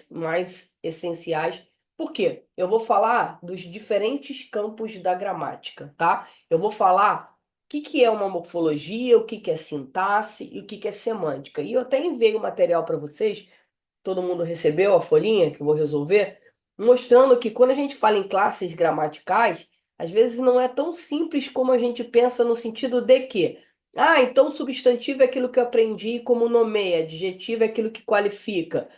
mais essenciais. Por quê? Eu vou falar dos diferentes campos da gramática, tá? Eu vou falar o que que é uma morfologia, o que que é sintaxe e o que que é semântica. E eu até enviei o material para vocês, todo mundo recebeu a folhinha que eu vou resolver, mostrando que quando a gente fala em classes gramaticais, às vezes não é tão simples como a gente pensa no sentido de que, então substantivo é aquilo que eu aprendi como nomeia, adjetivo é aquilo que qualifica.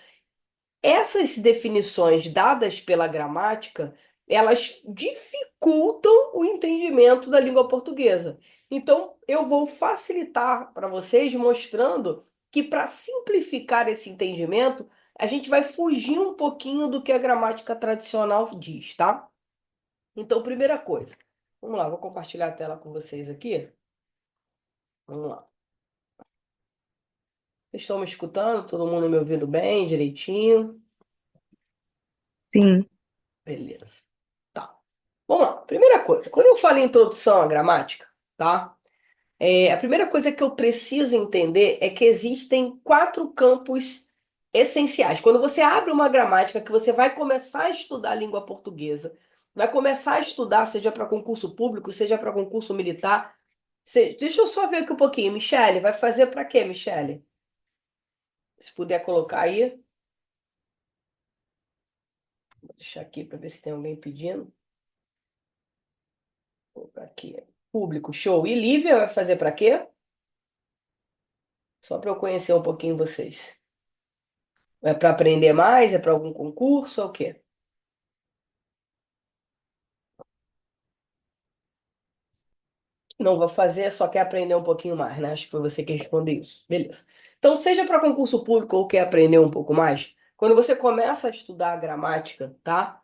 Essas definições dadas pela gramática, elas dificultam o entendimento da língua portuguesa. Então, eu vou facilitar para vocês mostrando que para simplificar esse entendimento, a gente vai fugir um pouquinho do que a gramática tradicional diz, tá? Então, primeira coisa, vamos lá, vou compartilhar a tela com vocês aqui. Vamos lá. Vocês estão me escutando? Todo mundo me ouvindo bem, direitinho? Sim, Beleza. Tá. Vamos lá. Primeira coisa, quando eu falo em introdução à gramática, tá? A primeira coisa que eu preciso entender é que existem quatro campos essenciais. Quando você abre uma gramática, que você vai começar a estudar a língua portuguesa, vai começar a estudar, seja para concurso público, seja para concurso militar. Deixa eu só ver aqui um pouquinho. Michele, vai fazer para quê, Michele? Se puder colocar aí. Vou deixar aqui para ver se tem alguém pedindo. Vou colocar aqui. Público, show. E Lívia vai fazer para quê? Só para eu conhecer um pouquinho vocês. É para aprender mais? É para algum concurso? É o quê? Não vou fazer, só quer aprender um pouquinho mais, né? Acho que foi você que respondeu isso. Beleza. Então, seja para concurso público ou quer aprender um pouco mais, quando você começa a estudar a gramática, tá?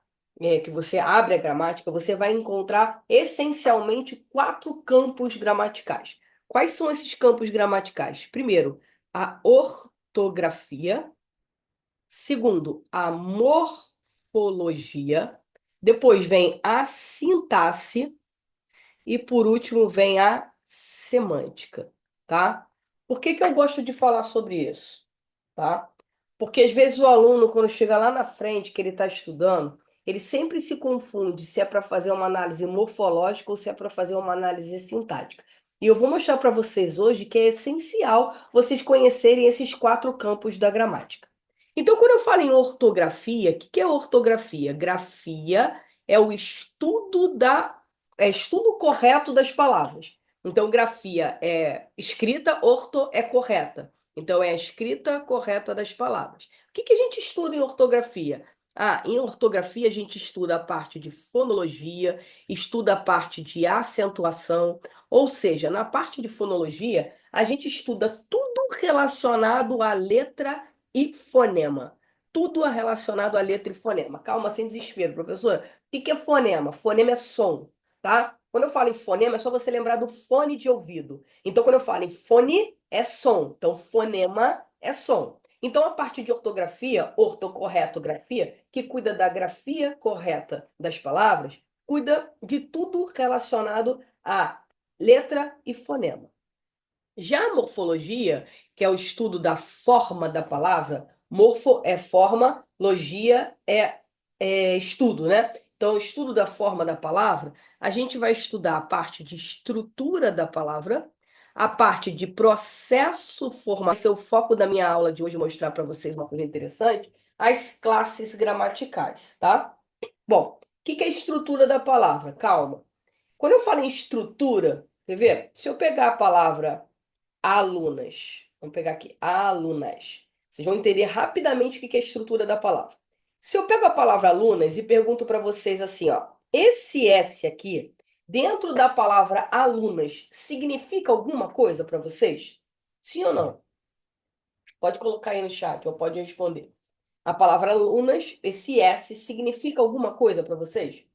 Que você abre a gramática, você vai encontrar essencialmente quatro campos gramaticais. Quais são esses campos gramaticais? Primeiro, a ortografia. Segundo, a morfologia. Depois vem a sintaxe. E por último vem a semântica, tá? Por que que eu gosto de falar sobre isso, tá? Porque às vezes o aluno, quando chega lá na frente, que ele está estudando, ele sempre se confunde se é para fazer uma análise morfológica ou se é para fazer uma análise sintática. E eu vou mostrar para vocês hoje que é essencial vocês conhecerem esses quatro campos da gramática. Então, quando eu falo em ortografia, o que que é ortografia? Grafia é o estudo estudo correto das palavras. Então, grafia é escrita, orto é correta. Então, é a escrita correta das palavras. O que que a gente estuda em ortografia? Em ortografia a gente estuda a parte de fonologia, estuda a parte de acentuação, ou seja, na parte de fonologia, a gente estuda tudo relacionado à letra e fonema. Tudo relacionado à letra e fonema. Calma, sem desespero, professor. O que que é fonema? Fonema é som, tá? Quando eu falo em fonema, é só você lembrar do fone de ouvido. Então, quando eu falo em fone, é som. Então, fonema é som. Então, a parte de ortografia, ortocorretografia, que cuida da grafia correta das palavras, cuida de tudo relacionado a letra e fonema. Já a morfologia, que é o estudo da forma da palavra, morfo é forma, logia é estudo, né? Então, o estudo da forma da palavra, a gente vai estudar a parte de estrutura da palavra, a parte de processo formal. Esse é o foco da minha aula de hoje, mostrar para vocês uma coisa interessante, as classes gramaticais, tá? Bom, o que que é a estrutura da palavra? Calma. Quando eu falo em estrutura, quer ver? Se eu pegar a palavra alunas. Vamos pegar aqui, alunas. Vocês vão entender rapidamente o que é a estrutura da palavra. Se eu pego a palavra alunas e pergunto para vocês assim, ó, esse S aqui, dentro da palavra alunas, significa alguma coisa para vocês? Sim ou não? Pode colocar aí no chat ou pode responder. A palavra alunas, esse S, significa alguma coisa para vocês?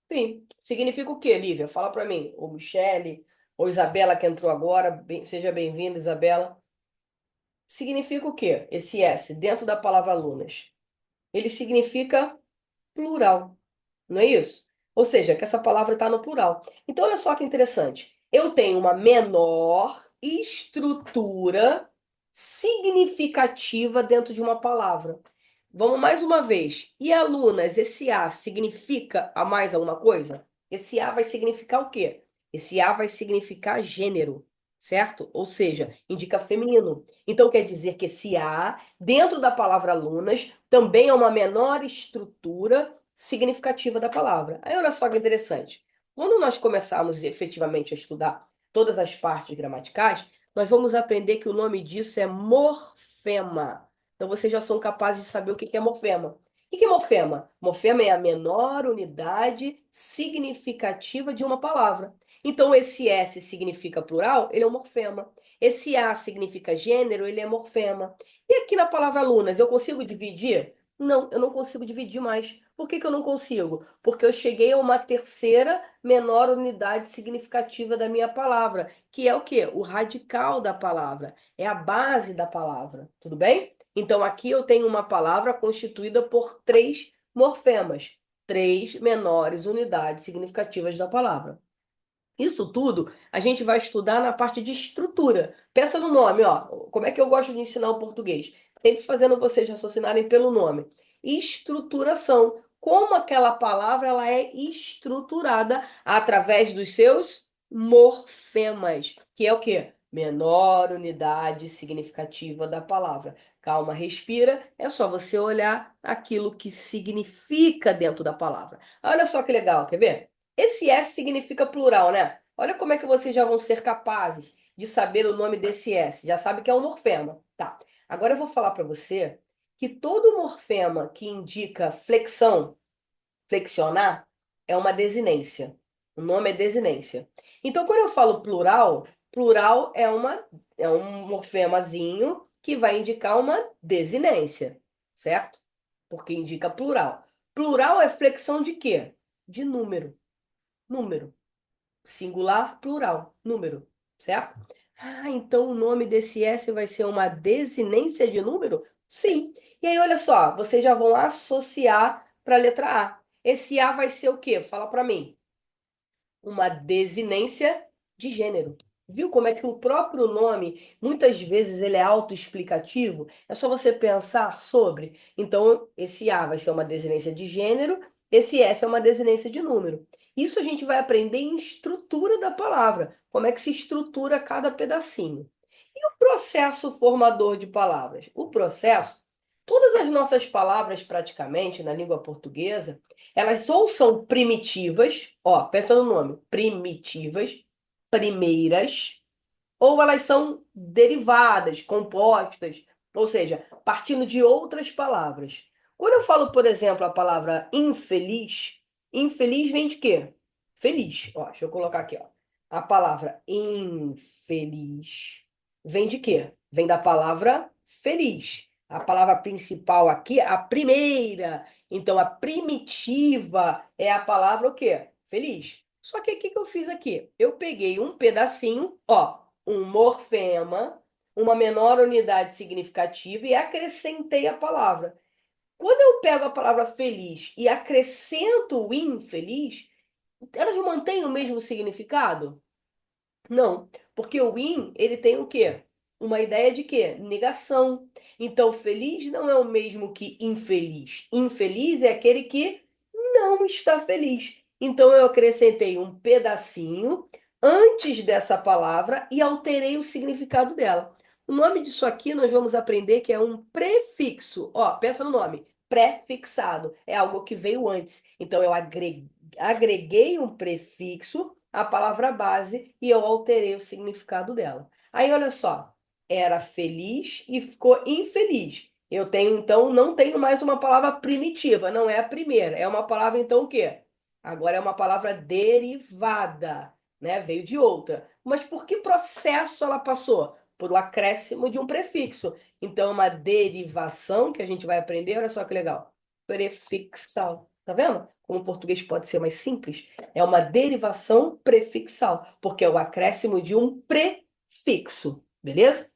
Sim. Significa o quê, Lívia? Fala para mim. Ou Michele, ou Isabela que entrou agora. Seja bem-vinda, Isabela. Significa o quê? Esse S dentro da palavra alunas. Ele significa plural, não é isso? Ou seja, que essa palavra está no plural. Então, olha só que interessante. Eu tenho uma menor estrutura significativa dentro de uma palavra. Vamos mais uma vez. E alunas, esse A significa a mais alguma coisa? Esse A vai significar o quê? Esse A vai significar gênero, certo? Ou seja, indica feminino. Então quer dizer que esse A, dentro da palavra alunas, também é uma menor estrutura significativa da palavra. Aí olha só que interessante. Quando nós começarmos efetivamente a estudar todas as partes gramaticais, nós vamos aprender que o nome disso é morfema. Então vocês já são capazes de saber o que é morfema. O que é morfema? Morfema é a menor unidade significativa de uma palavra. Então, esse S significa plural, ele é um morfema. Esse A significa gênero, ele é morfema. E aqui na palavra alunas, eu consigo dividir? Não, eu não consigo dividir mais. Por que que eu não consigo? Porque eu cheguei a uma terceira menor unidade significativa da minha palavra, que é o quê? O radical da palavra. É a base da palavra. Tudo bem? Então, aqui eu tenho uma palavra constituída por três morfemas, três menores unidades significativas da palavra. Isso tudo a gente vai estudar na parte de estrutura. Pensa no nome, ó. Como é que eu gosto de ensinar o português? Sempre fazendo vocês raciocinarem pelo nome. Estruturação. Como aquela palavra ela é estruturada através dos seus morfemas, que é o quê? Menor unidade significativa da palavra. Calma, respira. É só você olhar aquilo que significa dentro da palavra. Olha só que legal, quer ver? Esse S significa plural, né? Olha como é que vocês já vão ser capazes de saber o nome desse S. Já sabe que é um morfema. Tá. Agora eu vou falar para você que todo morfema que indica flexão, flexionar, é uma desinência. O nome é desinência. Então, quando eu falo plural, plural é um morfemazinho que vai indicar uma desinência, certo? Porque indica plural. Plural é flexão de quê? De número. Número. Singular, plural, número, certo? Ah, então o nome desse S vai ser uma desinência de número? Sim. E aí, olha só, vocês já vão associar para a letra A. Esse A vai ser o quê? Fala para mim. Uma desinência de gênero. Viu como é que o próprio nome, muitas vezes, ele é autoexplicativo? É só você pensar sobre. Então, esse A vai ser uma desinência de gênero, esse S é uma desinência de número. Isso a gente vai aprender em estrutura da palavra, como é que se estrutura cada pedacinho. E o processo formador de palavras? O processo, todas as nossas palavras, praticamente, na língua portuguesa, elas ou são primitivas, ó, pensa no nome, primitivas, primeiras, ou elas são derivadas, compostas, ou seja, partindo de outras palavras. Quando eu falo, por exemplo, a palavra infeliz, infeliz vem de quê? Feliz. Ó, deixa eu colocar aqui, ó. A palavra infeliz vem de quê? Vem da palavra feliz. A palavra principal aqui, a primeira. Então, a primitiva é a palavra o quê? Feliz. Só que o que que eu fiz aqui? Eu peguei um pedacinho, ó, um morfema, uma menor unidade significativa e acrescentei a palavra. Quando eu pego a palavra feliz e acrescento o infeliz, elas mantêm o mesmo significado? Não, porque o in, ele tem o quê? Uma ideia de quê? Negação. Então, feliz não é o mesmo que infeliz. Infeliz é aquele que não está feliz. Então, eu acrescentei um pedacinho antes dessa palavra e alterei o significado dela. O nome disso aqui nós vamos aprender que é um prefixo. Ó, pensa no nome. Prefixado. É algo que veio antes. Então, eu agreguei um prefixo à palavra base e eu alterei o significado dela. Aí, olha só, era feliz e ficou infeliz. Eu tenho, então, não tenho mais uma palavra primitiva, não é a primeira. É uma palavra, então, o quê? Agora é uma palavra derivada, né? Veio de outra. Mas por que processo ela passou? Por o acréscimo de um prefixo. Então, uma derivação que a gente vai aprender, olha só que legal. Prefixal. Tá vendo? Como o português pode ser mais simples? É uma derivação prefixal, porque é o acréscimo de um prefixo, beleza?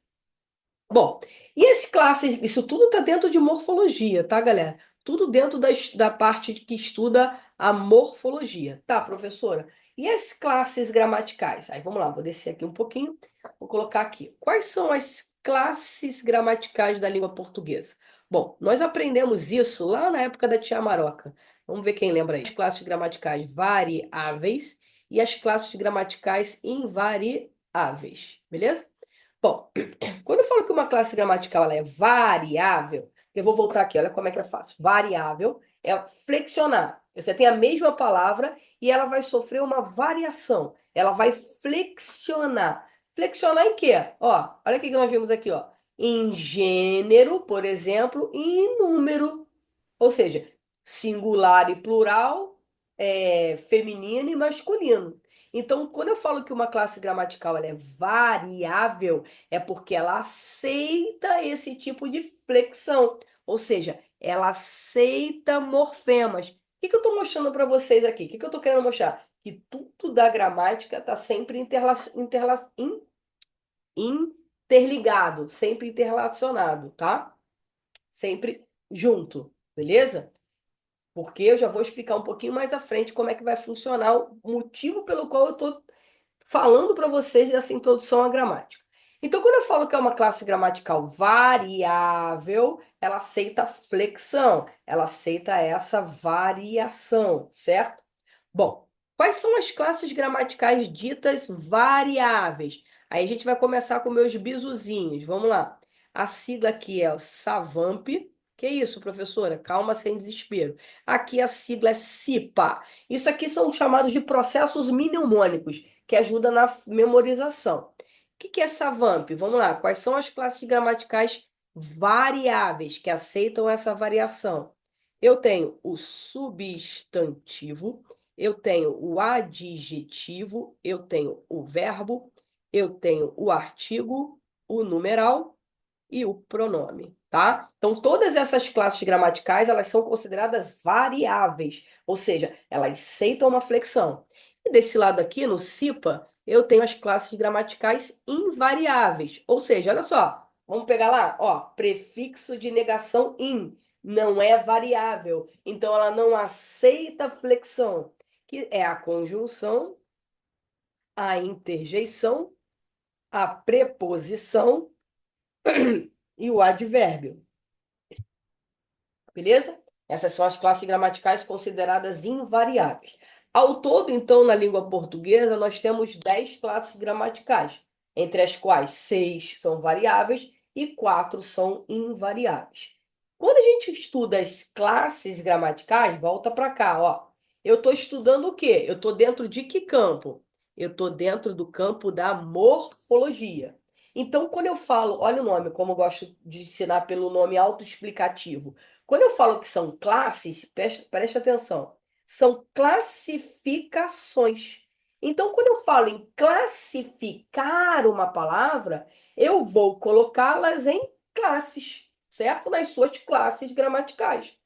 Bom, e as classes, isso tudo está dentro de morfologia, tá, galera? Tudo dentro da parte que estuda a morfologia, tá, professora? E as classes gramaticais? Aí vamos lá, vou descer aqui um pouquinho, vou colocar aqui. Quais são as classes gramaticais da língua portuguesa? Bom, nós aprendemos isso lá na época da tia Maroca. Vamos ver quem lembra aí. As classes gramaticais variáveis e as classes gramaticais invariáveis, beleza? Bom, quando eu falo que uma classe gramatical ela é variável, eu vou voltar aqui, olha como é que é fácil. Variável é flexionar. Você tem a mesma palavra e ela vai sofrer uma variação. Ela vai flexionar. Flexionar em quê? Ó, olha o que nós vimos aqui, ó. Em gênero, por exemplo, e em número. Ou seja, singular e plural, feminino e masculino. Então, quando eu falo que uma classe gramatical ela é variável, é porque ela aceita esse tipo de flexão. Ou seja, ela aceita morfemas. O que que eu estou mostrando para vocês aqui? O que que eu estou querendo mostrar? Que tudo da gramática está sempre interligado, sempre interrelacionado, tá? Sempre junto, beleza? Porque eu já vou explicar um pouquinho mais à frente como é que vai funcionar o motivo pelo qual eu estou falando para vocês essa introdução à gramática. Então, quando eu falo que é uma classe gramatical variável, ela aceita flexão, ela aceita essa variação, certo? Bom, quais são as classes gramaticais ditas variáveis? Aí a gente vai começar com meus bizuzinhos. Vamos lá. A sigla aqui é o SAVAMP. Que isso, professora? Calma, sem desespero. Aqui a sigla é CIPA. Isso aqui são chamados de processos mnemônicos, que ajudam na memorização. O que é SAVAMP? Vamos lá. Quais são as classes gramaticais variáveis que aceitam essa variação? Eu tenho o substantivo, eu tenho o adjetivo, eu tenho o verbo, eu tenho o artigo, o numeral e o pronome, tá? Então, todas essas classes gramaticais, elas são consideradas variáveis, ou seja, elas aceitam uma flexão. E desse lado aqui, no CIPA, eu tenho as classes gramaticais invariáveis, ou seja, olha só, vamos pegar lá, ó, prefixo de negação in, não é variável, então ela não aceita flexão, que é a conjunção, a interjeição, a preposição e o advérbio. Beleza? Essas são as classes gramaticais consideradas invariáveis. Ao todo, então, na língua portuguesa, nós temos 10 classes gramaticais, entre as quais 6 são variáveis e 4 são invariáveis. Quando a gente estuda as classes gramaticais, volta para cá, ó. Eu estou estudando o quê? Eu estou dentro de que campo? Eu estou dentro do campo da morfologia. Então, quando eu falo, olha o nome, como eu gosto de ensinar pelo nome autoexplicativo. Quando eu falo que são classes, preste atenção, são classificações. Então, quando eu falo em classificar uma palavra, eu vou colocá-las em classes, certo? Nas suas classes gramaticais.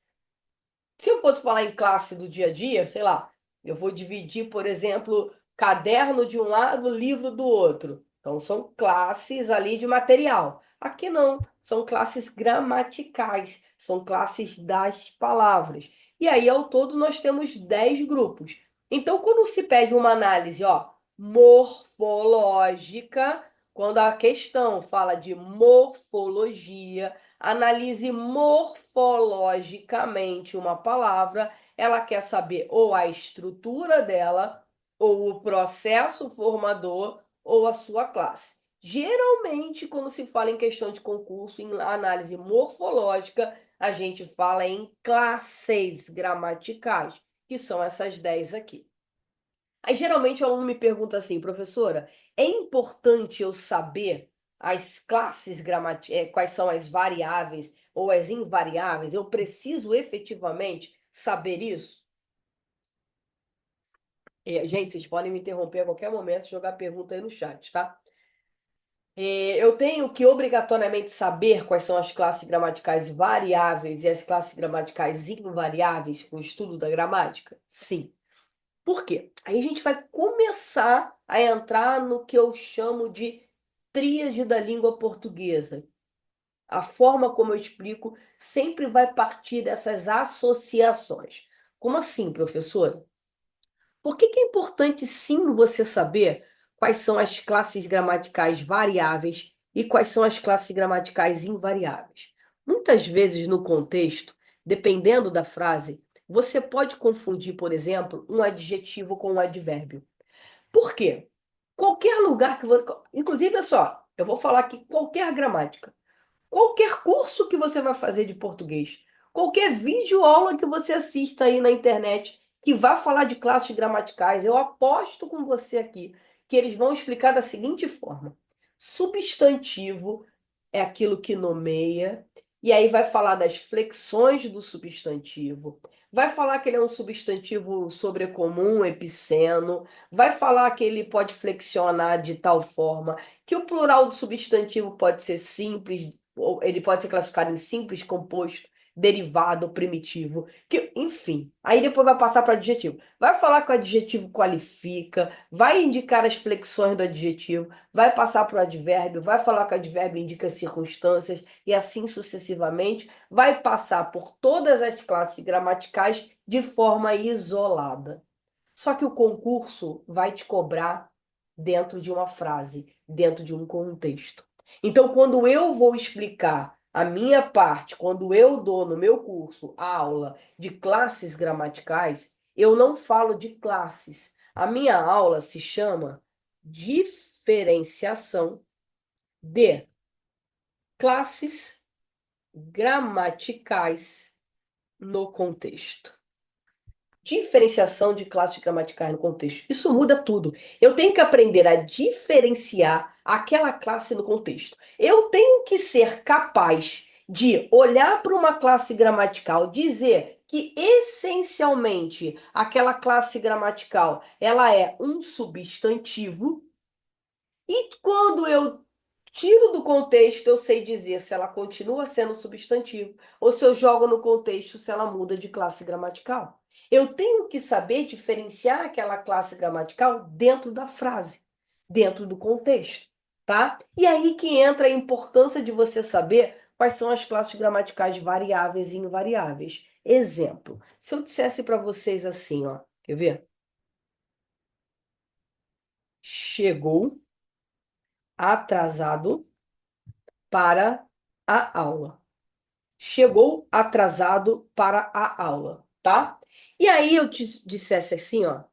Se eu fosse falar em classe do dia a dia, sei lá, eu vou dividir, por exemplo, caderno de um lado, livro do outro. Então, são classes ali de material. Aqui não, são classes gramaticais, são classes das palavras. E aí, ao todo, nós temos 10 grupos. Então, quando se pede uma análise, ó, morfológica, quando a questão fala de morfologia, analise morfologicamente uma palavra, ela quer saber ou a estrutura dela, ou o processo formador, ou a sua classe. Geralmente, quando se fala em questão de concurso, em análise morfológica, a gente fala em classes gramaticais, que são essas 10 aqui. Aí geralmente o aluno me pergunta assim, professora, é importante eu saber as classes gramaticais, quais são as variáveis ou as invariáveis? Eu preciso efetivamente saber isso? Gente, vocês podem me interromper a qualquer momento, jogar pergunta aí no chat, tá? Eu tenho que obrigatoriamente saber quais são as classes gramaticais variáveis e as classes gramaticais invariáveis com o estudo da gramática? Sim. Por quê? Aí a gente vai começar a entrar no que eu chamo de tríade da língua portuguesa. A forma como eu explico sempre vai partir dessas associações. Como assim, professora? Por que que é importante sim você saber quais são as classes gramaticais variáveis e quais são as classes gramaticais invariáveis? Muitas vezes no contexto, dependendo da frase, você pode confundir, por exemplo, um adjetivo com um advérbio. Por quê? Qualquer lugar que você. Inclusive, é só, eu vou falar aqui qualquer gramática. Qualquer curso que você vai fazer de português, qualquer vídeo aula que você assista aí na internet que vá falar de classes gramaticais, eu aposto com você aqui que eles vão explicar da seguinte forma: substantivo é aquilo que nomeia, e aí vai falar das flexões do substantivo, vai falar que ele é um substantivo sobrecomum, epiceno, vai falar que ele pode flexionar de tal forma que o plural do substantivo pode ser simples, ou ele pode ser classificado em simples, composto, derivado, primitivo, que, enfim. Aí depois vai passar para adjetivo. Vai falar que o adjetivo qualifica, vai indicar as flexões do adjetivo, vai passar para o advérbio, vai falar que o advérbio indica circunstâncias e assim sucessivamente, vai passar por todas as classes gramaticais de forma isolada. Só que o concurso vai te cobrar dentro de uma frase, dentro de um contexto. Então, quando eu vou explicar a minha parte, quando eu dou no meu curso a aula de classes gramaticais, eu não falo de classes. A minha aula se chama diferenciação de classes gramaticais no contexto. Diferenciação de classes gramaticais no contexto. Isso muda tudo. Eu tenho que aprender a diferenciar aquela classe no contexto. Eu tenho que ser capaz de olhar para uma classe gramatical, dizer que essencialmente aquela classe gramatical, ela é um substantivo, e quando eu tiro do contexto, eu sei dizer se ela continua sendo substantivo ou se eu jogo no contexto se ela muda de classe gramatical. Eu tenho que saber diferenciar aquela classe gramatical dentro da frase, dentro do contexto, tá? E aí que entra a importância de você saber quais são as classes gramaticais variáveis e invariáveis. Exemplo, se eu dissesse para vocês assim, ó, quer ver? Chegou atrasado para a aula. Chegou atrasado para a aula, tá? E aí eu te dissesse assim, ó,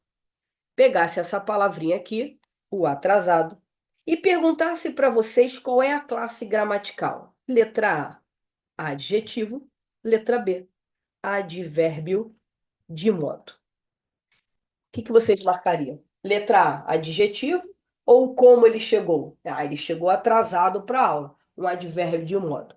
pegasse essa palavrinha aqui, o atrasado, e perguntasse para vocês qual é a classe gramatical. Letra A, adjetivo. Letra B, advérbio de modo. O que vocês marcariam? Letra A, adjetivo, ou como ele chegou? Ah, ele chegou atrasado para a aula. Um advérbio de modo.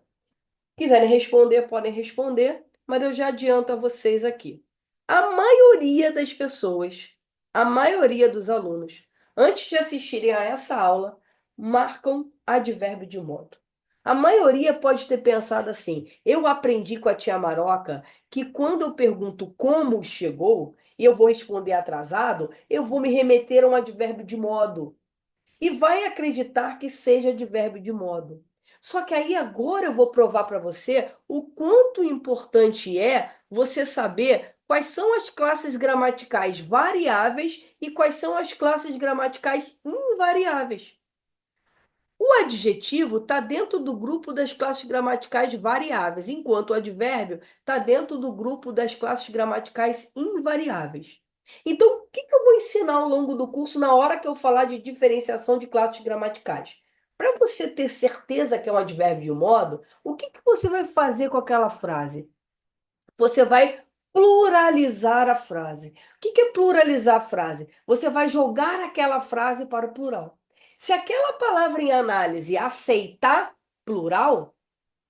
Quiserem responder, podem responder, mas eu já adianto a vocês aqui. A maioria das pessoas, a maioria dos alunos, antes de assistirem a essa aula, marcam advérbio de modo. A maioria pode ter pensado assim: eu aprendi com a tia Maroca que quando eu pergunto como chegou e eu vou responder atrasado, eu vou me remeter a um advérbio de modo e vai acreditar que seja advérbio de modo. Só que aí agora eu vou provar para você o quanto importante é você saber quais são as classes gramaticais variáveis e quais são as classes gramaticais invariáveis. O adjetivo está dentro do grupo das classes gramaticais variáveis, enquanto o advérbio está dentro do grupo das classes gramaticais invariáveis. Então, o que eu vou ensinar ao longo do curso na hora que eu falar de diferenciação de classes gramaticais? Para você ter certeza que é um advérbio de um modo, o que você vai fazer com aquela frase? Você vai pluralizar a frase. O que é pluralizar a frase? Você vai jogar aquela frase para o plural. Se aquela palavra em análise aceitar plural,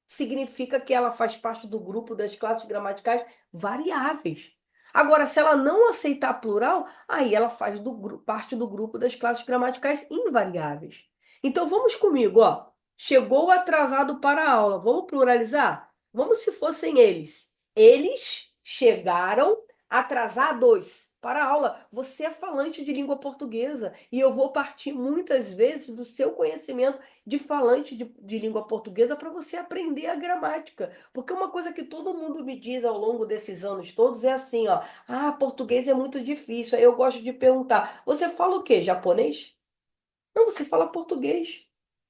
significa que ela faz parte do grupo das classes gramaticais variáveis. Agora, se ela não aceitar plural, aí ela faz parte do grupo das classes gramaticais invariáveis. Então, vamos comigo, ó. Chegou atrasado para a aula. Vamos pluralizar? Vamos se fossem eles. Eles chegaram atrasados para a aula. Você é falante de língua portuguesa e eu vou partir muitas vezes do seu conhecimento de falante de língua portuguesa para você aprender a gramática. Porque uma coisa que todo mundo me diz ao longo desses anos todos é assim, ó, ah, português é muito difícil. Aí eu gosto de perguntar, você fala o quê? Japonês? Não, você fala português.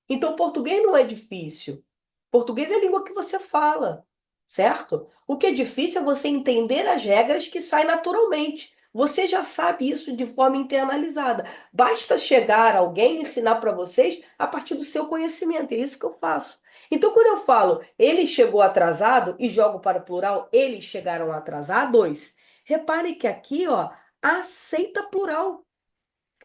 Então, português não é difícil. Português é a língua que você fala, certo? O que é difícil é você entender as regras que saem naturalmente. Você já sabe isso de forma internalizada. Basta chegar alguém e ensinar para vocês a partir do seu conhecimento. É isso que eu faço. Então, quando eu falo ele chegou atrasado e jogo para o plural, eles chegaram atrasados, repare que aqui, ó, aceita plural.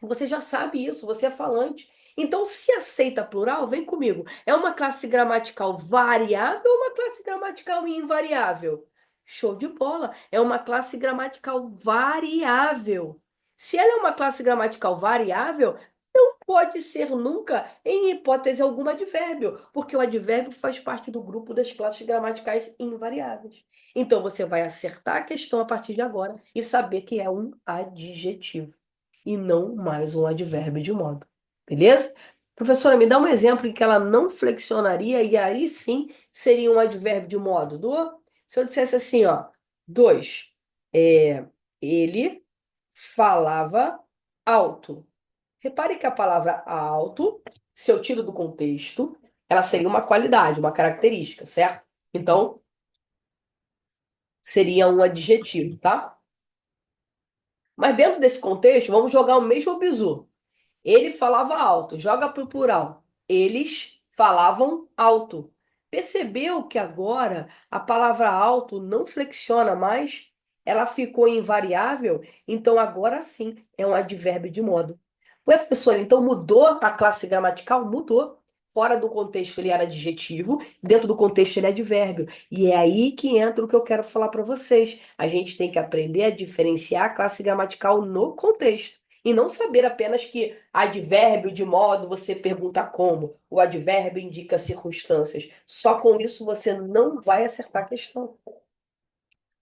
Você já sabe isso, você é falante. Então, se aceita plural, vem comigo. É uma classe gramatical variável ou uma classe gramatical invariável? Show de bola. É uma classe gramatical variável. Se ela é uma classe gramatical variável, não pode ser nunca, em hipótese alguma, advérbio, porque o advérbio faz parte do grupo das classes gramaticais invariáveis. Então, você vai acertar a questão a partir de agora e saber que é um adjetivo e não mais um advérbio de modo. Beleza? Professora, me dá um exemplo em que ela não flexionaria e aí sim seria um advérbio de modo. Se eu dissesse assim, ó, dois, ele falava alto. Repare que a palavra alto, se eu tiro do contexto, ela seria uma qualidade, uma característica, certo? Então, seria um adjetivo, tá? Mas dentro desse contexto, vamos jogar o mesmo bizu. Ele falava alto, joga para o plural. Eles falavam alto. Percebeu que agora a palavra alto não flexiona mais? Ela ficou invariável? Então agora sim é um advérbio de modo. Ué, professor, então mudou a classe gramatical? Mudou. Fora do contexto ele era adjetivo, dentro do contexto ele é advérbio. E é aí que entra o que eu quero falar para vocês. A gente tem que aprender a diferenciar a classe gramatical no contexto. E não saber apenas que advérbio de modo você pergunta como, o advérbio indica circunstâncias. Só com isso você não vai acertar a questão.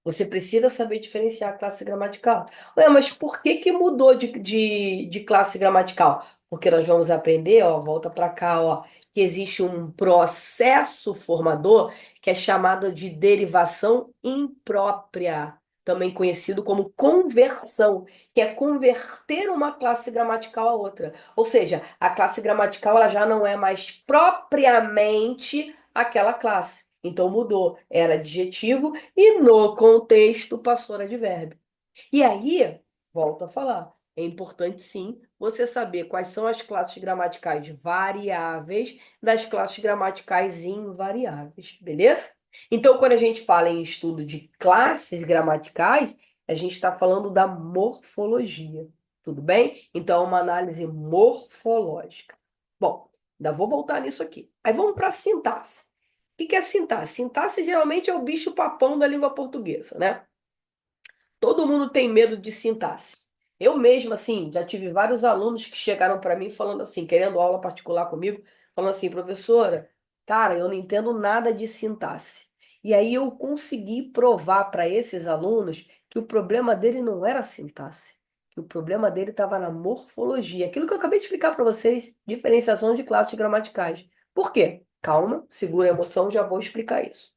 Você precisa saber diferenciar a classe gramatical. Ué, mas por que que mudou de classe gramatical? Porque nós vamos aprender, ó, volta para cá, ó, que existe um processo formador que é chamado de derivação imprópria, também conhecido como conversão, que é converter uma classe gramatical a outra. Ou seja, a classe gramatical ela já não é mais propriamente aquela classe. Então mudou, era adjetivo e no contexto passou a advérbio. E aí, volto a falar, é importante sim você saber quais são as classes gramaticais variáveis das classes gramaticais invariáveis, beleza? Então, quando a gente fala em estudo de classes gramaticais, a gente está falando da morfologia, tudo bem? Então, é uma análise morfológica. Bom, ainda vou voltar nisso aqui. Aí vamos para a sintaxe. O que que é sintaxe? Sintaxe geralmente é o bicho-papão da língua portuguesa, né? Todo mundo tem medo de sintaxe. Eu mesma, assim, já tive vários alunos que chegaram para mim falando assim, querendo aula particular comigo, falando assim, professora, cara, eu não entendo nada de sintaxe. E aí eu consegui provar para esses alunos que o problema dele não era a sintaxe, que o problema dele estava na morfologia. Aquilo que eu acabei de explicar para vocês, diferenciação de classes gramaticais. Por quê? Calma, segura a emoção, já vou explicar isso.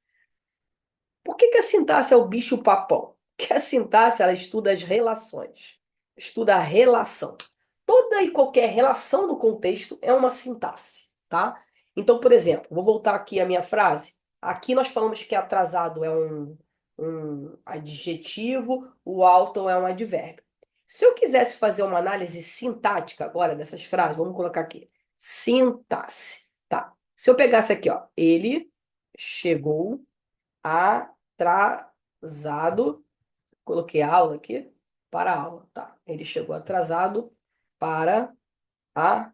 Por que que a sintaxe é o bicho-papão? Que a sintaxe, ela estuda as relações, estuda a relação. Toda e qualquer relação no contexto é uma sintaxe, tá? Então, por exemplo, vou voltar aqui à minha frase. Aqui nós falamos que atrasado é um adjetivo, o alto é um advérbio. Se eu quisesse fazer uma análise sintática agora dessas frases, vamos colocar aqui. Sintaxe, tá? Se eu pegasse aqui, ó, ele chegou atrasado. Coloquei aula aqui para a aula, tá? Ele chegou atrasado para a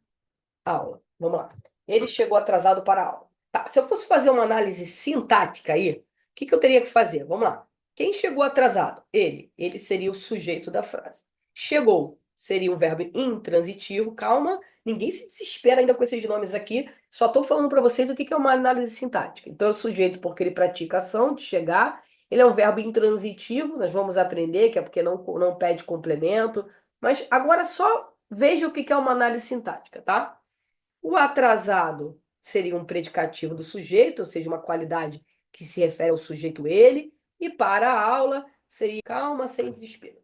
aula. Vamos lá. Ele chegou atrasado para a aula. Tá, se eu fosse fazer uma análise sintática aí, o que que eu teria que fazer? Vamos lá. Quem chegou atrasado? Ele. Ele seria o sujeito da frase. Chegou seria um verbo intransitivo. Calma, ninguém se desespera ainda com esses nomes aqui. Só estou falando para vocês o que que é uma análise sintática. Então, é o sujeito porque ele pratica a ação de chegar. Ele é um verbo intransitivo. Nós vamos aprender que é porque não pede complemento. Mas agora só veja o que que é uma análise sintática, tá? O atrasado seria um predicativo do sujeito, ou seja, uma qualidade que se refere ao sujeito ele, e para a aula seria calma, sem desespero.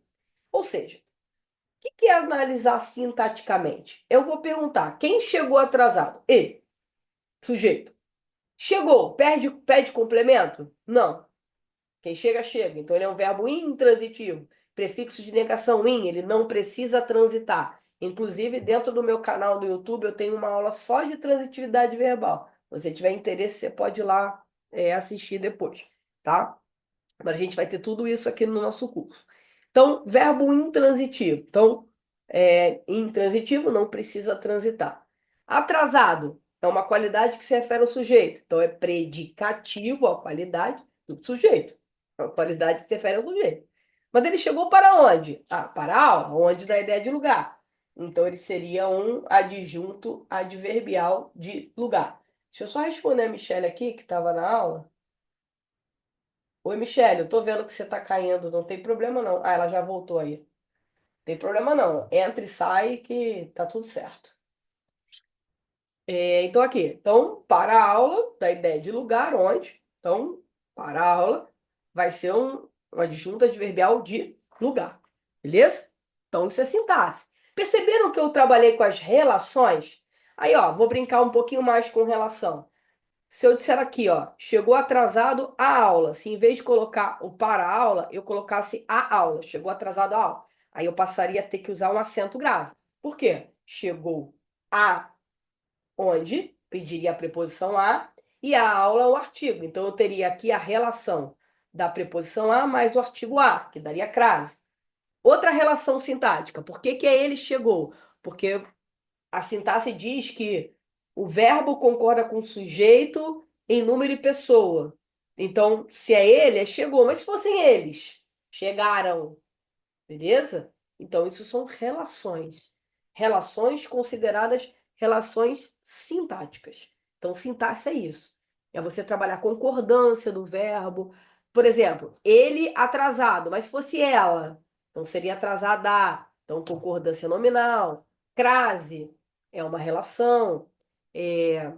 Ou seja, o que é analisar sintaticamente? Eu vou perguntar, quem chegou atrasado? Ele, sujeito. Chegou, pede complemento? Não. Quem chega, chega. Então ele é um verbo intransitivo. Prefixo de negação in, ele não precisa transitar. Inclusive, dentro do meu canal do YouTube, eu tenho uma aula só de transitividade verbal. Se você tiver interesse, você pode ir lá, assistir depois, tá? Mas a gente vai ter tudo isso aqui no nosso curso. Então, verbo intransitivo. Então, intransitivo não precisa transitar. Atrasado é uma qualidade que se refere ao sujeito. Então, é predicativo a qualidade do sujeito. É uma qualidade que se refere ao sujeito. Mas ele chegou para onde? Ah, para a aula, onde dá a ideia de lugar. Então, ele seria um adjunto adverbial de lugar. Deixa eu só responder a Michelle aqui, que estava na aula. Oi, Michelle, eu tô vendo que você tá caindo, não tem problema não. Ah, ela já voltou aí. Tem problema não. Entra e sai que tá tudo certo. Então aqui, então para a aula, da ideia de lugar onde, então para a aula vai ser um adjunto adverbial de lugar, beleza? Então isso é sintaxe. Perceberam que eu trabalhei com as relações? Aí, ó, vou brincar um pouquinho mais com relação. Se eu disser aqui, ó, chegou atrasado a aula, se em vez de colocar o para a aula, eu colocasse a aula, chegou atrasado a aula, aí eu passaria a ter que usar um acento grave. Por quê? Chegou a onde, pediria a preposição a, e a aula é o artigo. Então eu teria aqui a relação da preposição a mais o artigo a, que daria crase. Outra relação sintática, por que que é ele chegou? Porque a sintaxe diz que o verbo concorda com o sujeito em número e pessoa. Então, se é ele, é chegou. Mas se fossem eles, chegaram. Beleza? Então, isso são relações. Relações consideradas relações sintáticas. Então, sintaxe é isso. É você trabalhar a concordância do verbo. Por exemplo, ele atrasado, mas se fosse ela, então seria atrasada. Então, concordância nominal. Crase é uma relação. É,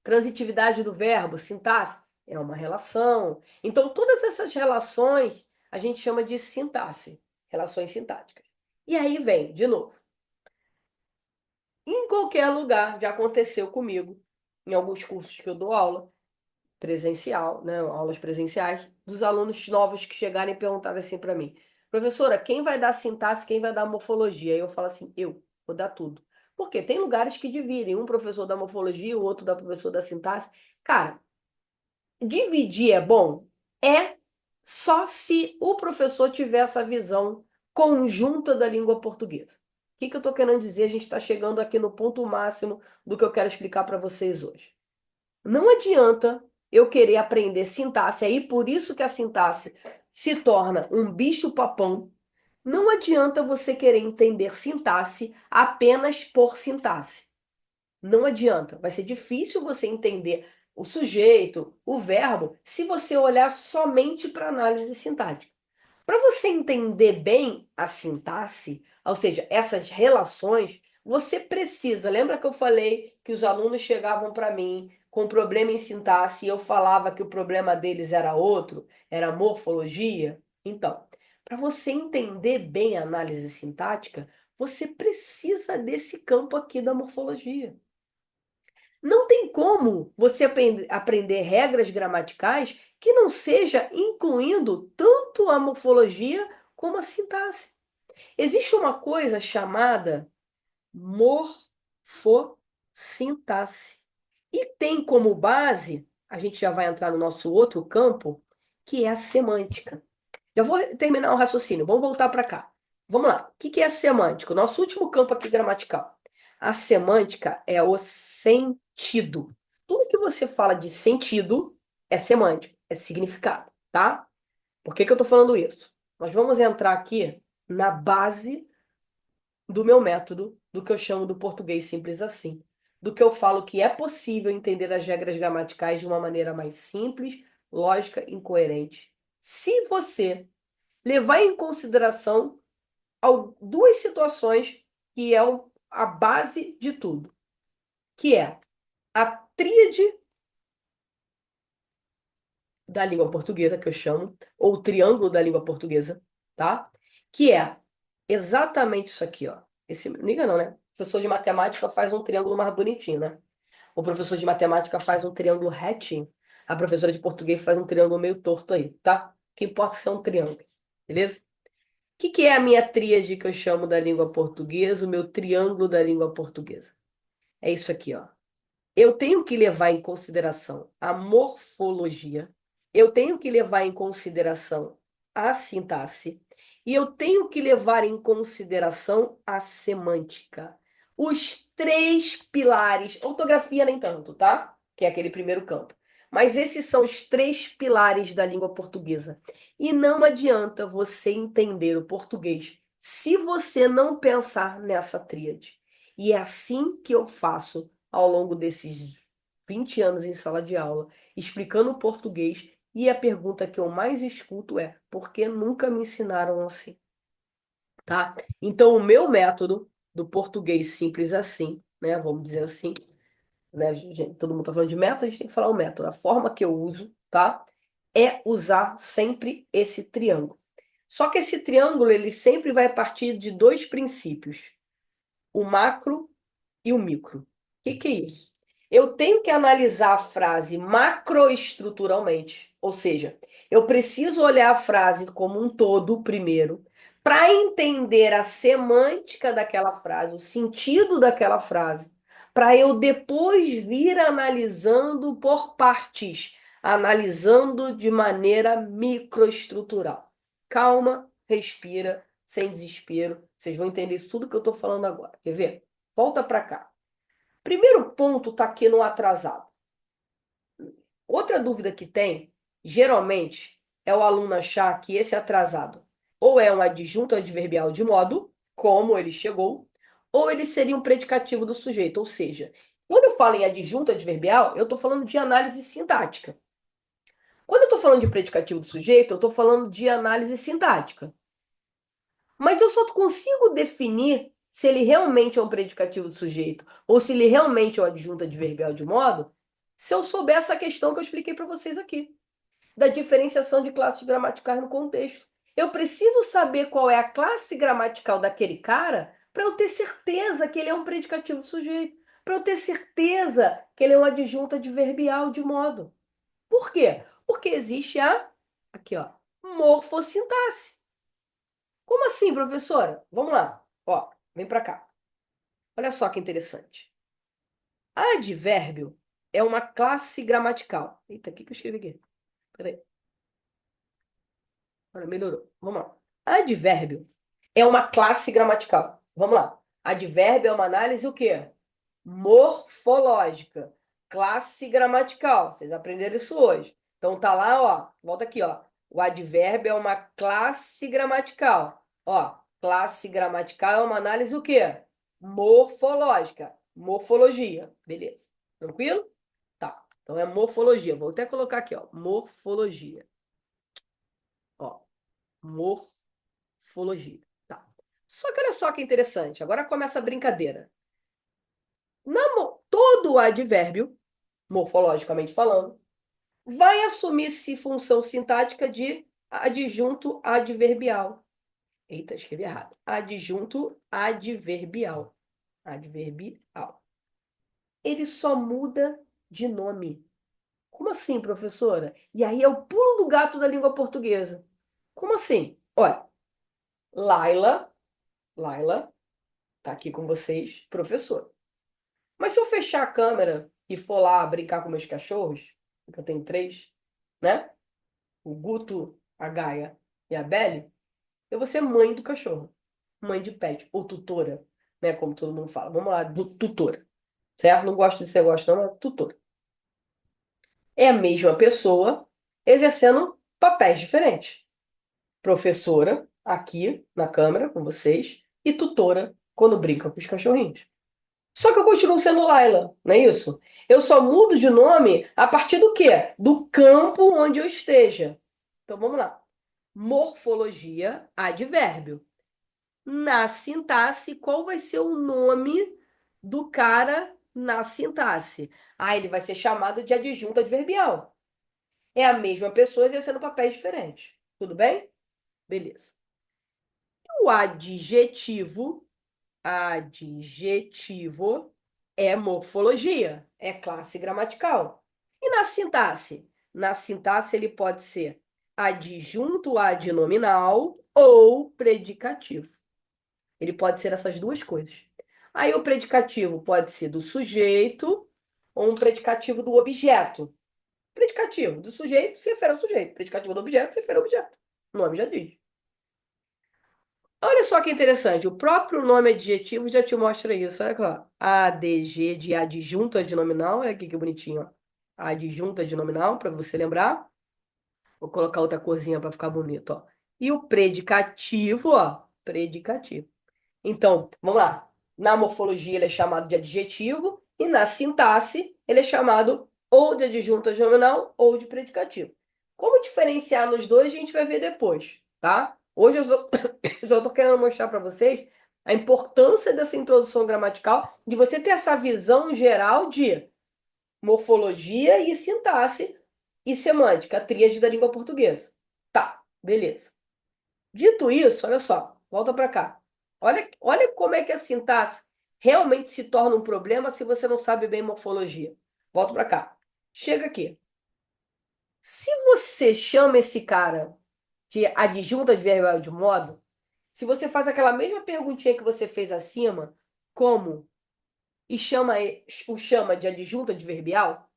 transitividade do verbo, sintaxe, é uma relação. Então, todas essas relações a gente chama de sintaxe, relações sintáticas. E aí vem, de novo, em qualquer lugar, já aconteceu comigo, em alguns cursos que eu dou aula, presencial, né, aulas presenciais, dos alunos novos que chegarem e perguntarem assim para mim, professora, quem vai dar sintaxe, quem vai dar morfologia? Aí eu falo assim, eu vou dar tudo. Porque tem lugares que dividem, um professor da morfologia, o outro da professor da sintaxe. Cara, dividir é bom? É só se o professor tiver essa visão conjunta da língua portuguesa. O que que eu estou querendo dizer? A gente está chegando aqui no ponto máximo do que eu quero explicar para vocês hoje. Não adianta eu querer aprender sintaxe, aí por isso que a sintaxe se torna um bicho-papão. Não adianta você querer entender sintaxe apenas por sintaxe. Não adianta. Vai ser difícil você entender o sujeito, o verbo, se você olhar somente para análise sintática. Para você entender bem a sintaxe, ou seja, essas relações, você precisa. Lembra que eu falei que os alunos chegavam para mim com problema em sintaxe e eu falava que o problema deles era outro, era morfologia? Então, para você entender bem a análise sintática, você precisa desse campo aqui da morfologia. Não tem como você aprender regras gramaticais que não seja incluindo tanto a morfologia como a sintaxe. Existe uma coisa chamada morfossintaxe. E tem como base, a gente já vai entrar no nosso outro campo, que é a semântica. Já vou terminar o raciocínio, vamos voltar para cá. Vamos lá. O que é a semântica? O nosso último campo aqui gramatical. A semântica é o sentido. Tudo que você fala de sentido é semântica, é significado, tá? Por que que eu estou falando isso? Nós vamos entrar aqui na base do meu método, do que eu chamo do português simples assim, do que eu falo que é possível entender as regras gramaticais de uma maneira mais simples, lógica e coerente. Se você levar em consideração duas situações que é a base de tudo, que é a tríade da língua portuguesa, que eu chamo, ou o triângulo da língua portuguesa, tá? Que é exatamente isso aqui, ó. Esse, liga não, né? Professor de matemática faz um triângulo mais bonitinho, né? O professor de matemática faz um triângulo retinho. A professora de português faz um triângulo meio torto aí, tá? O que importa é ser um triângulo, beleza? O que é a minha tríade que eu chamo da língua portuguesa, o meu triângulo da língua portuguesa? É isso aqui, ó. Eu tenho que levar em consideração a morfologia, eu tenho que levar em consideração a sintaxe e eu tenho que levar em consideração a semântica. Os três pilares, ortografia nem tanto, tá? Que é aquele primeiro campo. Mas esses são os três pilares da língua portuguesa. E não adianta você entender o português se você não pensar nessa tríade. E é assim que eu faço ao longo desses 20 anos em sala de aula, explicando o português, e a pergunta que eu mais escuto é: por que nunca me ensinaram assim? Tá? Então, o meu método do português simples assim, né? Vamos dizer assim, né? Todo mundo tá falando de método, a gente tem que falar o método. A forma que eu uso, tá? É usar sempre esse triângulo. Só que esse triângulo, ele sempre vai partir de dois princípios: o macro e o micro. O que é isso? Eu tenho que analisar a frase macroestruturalmente, ou seja, eu preciso olhar a frase como um todo primeiro, para entender a semântica daquela frase, o sentido daquela frase, para eu depois vir analisando por partes, analisando de maneira microestrutural. Calma, respira, sem desespero. Vocês vão entender isso tudo que eu estou falando agora. Quer ver? Volta para cá. Primeiro ponto está aqui no atrasado. Outra dúvida que tem, geralmente, é o aluno achar que esse atrasado ou é um adjunto adverbial de modo, como ele chegou, ou ele seria um predicativo do sujeito. Ou seja, quando eu falo em adjunto adverbial, eu estou falando de análise sintática. Quando eu estou falando de predicativo do sujeito, eu estou falando de análise sintática. Mas eu só consigo definir se ele realmente é um predicativo do sujeito ou se ele realmente é um adjunto adverbial de modo, se eu souber essa questão que eu expliquei para vocês aqui, da diferenciação de classes gramaticais no contexto. Eu preciso saber qual é a classe gramatical daquele cara para eu ter certeza que ele é um predicativo do sujeito, para eu ter certeza que ele é um adjunto adverbial de modo. Por quê? Porque existe a, aqui ó, morfossintaxe. Como assim, professora? Vamos lá. Ó, vem para cá. Olha só que interessante. Advérbio é uma classe gramatical. Eita, o que eu escrevi aqui? Peraí. Olha, melhorou. Vamos lá. Advérbio é uma classe gramatical. Vamos lá. Advérbio é uma análise o quê? Morfológica. Classe gramatical. Vocês aprenderam isso hoje. Então tá lá, ó. Volta aqui, ó. O advérbio é uma classe gramatical. Ó, classe gramatical é uma análise o quê? Morfológica. Morfologia. Beleza. Tranquilo? Tá. Então é morfologia. Vou até colocar aqui, ó. Morfologia. Ó, morfologia. Tá. Só que olha só que interessante. Agora começa a brincadeira. Todo advérbio, morfologicamente falando, vai assumir-se função sintática de adjunto adverbial. Eita, escrevi errado. Adjunto adverbial. Adverbial. Ele só muda de nome. Como assim, professora? E aí é o pulo do gato da língua portuguesa. Como assim? Olha, Laila, tá aqui com vocês, professor. Mas se eu fechar a câmera e for lá brincar com meus cachorros, que eu tenho três, né? O Guto, a Gaia e a Belle, eu vou ser mãe do cachorro. Mãe de pet, ou tutora, né? Como todo mundo fala. Vamos lá, tutora. Certo? Não gosto de ser gosto, não, mas tutora. É a mesma pessoa exercendo papéis diferentes. Professora, aqui na câmera com vocês, e tutora quando brinca com os cachorrinhos. Só que eu continuo sendo Laila, não é isso? Eu só mudo de nome a partir do quê? Do campo onde eu esteja. Então vamos lá. Morfologia, advérbio. Na sintaxe, qual vai ser o nome do cara na sintaxe? Ah, ele vai ser chamado de adjunto adverbial. É a mesma pessoa exercendo papéis diferentes. Tudo bem? Beleza. O adjetivo É morfologia, é classe gramatical. E na sintaxe? Na sintaxe ele pode ser adjunto adnominal ou predicativo. Ele pode ser essas duas coisas. Aí o predicativo pode ser do sujeito ou um predicativo do objeto. Predicativo do sujeito se refere ao sujeito. Predicativo do objeto se refere ao objeto. O nome já diz. Olha só que interessante, o próprio nome adjetivo já te mostra isso. Olha aqui, ó. ADG de adjunto adnominal. Olha aqui que bonitinho, ó. Adjunto adnominal, para você lembrar. Vou colocar outra corzinha para ficar bonito, ó. E o predicativo, ó. Predicativo. Então, vamos lá. Na morfologia ele é chamado de adjetivo e na sintaxe ele é chamado ou de adjunto adnominal ou de predicativo. Como diferenciar nos dois, a gente vai ver depois, tá? Hoje eu só estou querendo mostrar para vocês a importância dessa introdução gramatical, de você ter essa visão geral de morfologia e sintaxe e semântica, a tríade da língua portuguesa. Tá, beleza. Dito isso, olha só, volta para cá. Olha como é que a sintaxe realmente se torna um problema se você não sabe bem morfologia. Volta para cá. Chega aqui. Se você chama esse cara de adjunto adverbial de modo, se você faz aquela mesma perguntinha que você fez acima, como, e o chama de adjunto adverbial,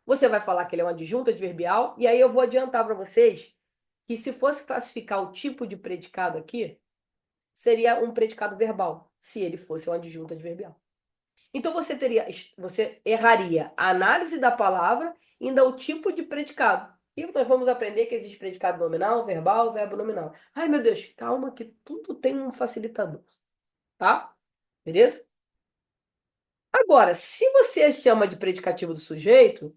você vai falar que ele é um adjunto adverbial, e aí eu vou adiantar para vocês que se fosse classificar o tipo de predicado aqui, seria um predicado verbal, se ele fosse um adjunto adverbial. Então você erraria a análise da palavra e ainda o tipo de predicado. E nós vamos aprender que existe predicado nominal, verbal, verbo nominal. Ai, meu Deus, calma que tudo tem um facilitador, tá? Beleza? Agora, se você chama de predicativo do sujeito,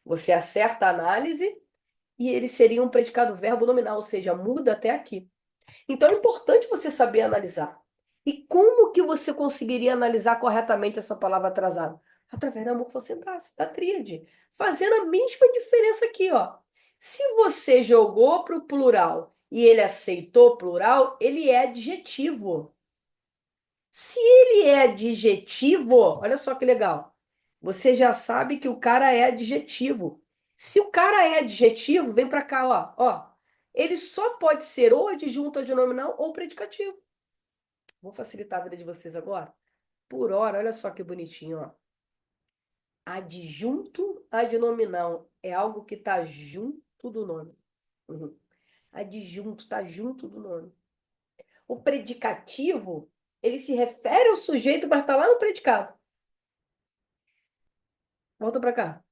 você acerta a análise e ele seria um predicado verbo nominal, ou seja, muda até aqui. Então é importante você saber analisar. E como que você conseguiria analisar corretamente essa palavra atrasada? Através da morfossintaxe, da tríade. Fazendo a mesma diferença aqui, ó. Se você jogou para o plural e ele aceitou plural, ele é adjetivo. Se ele é adjetivo, olha só que legal. Você já sabe que o cara é adjetivo. Se o cara é adjetivo, vem para cá, ó. Ele só pode ser ou adjunto adnominal ou predicativo. Vou facilitar a vida de vocês agora. Por hora, olha só que bonitinho, ó. Adjunto adnominal é algo que está junto do nome. Uhum. Adjunto está junto do nome. O predicativo, ele se refere ao sujeito, mas está lá no predicado. Volta para cá.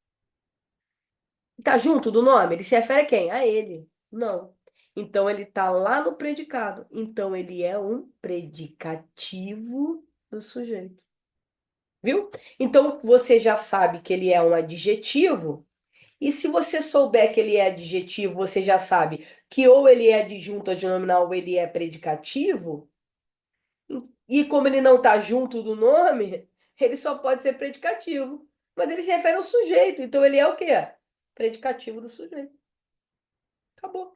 Tá junto do nome? Ele se refere a quem? A ele. Não. Então ele tá lá no predicado. Então ele é um predicativo do sujeito. Viu? Então você já sabe que ele é um adjetivo. E se você souber que ele é adjetivo, você já sabe que ou ele é adjunto adnominal ou ele é predicativo. E como ele não está junto do nome, ele só pode ser predicativo. Mas ele se refere ao sujeito. Então ele é o quê? Predicativo do sujeito. Acabou.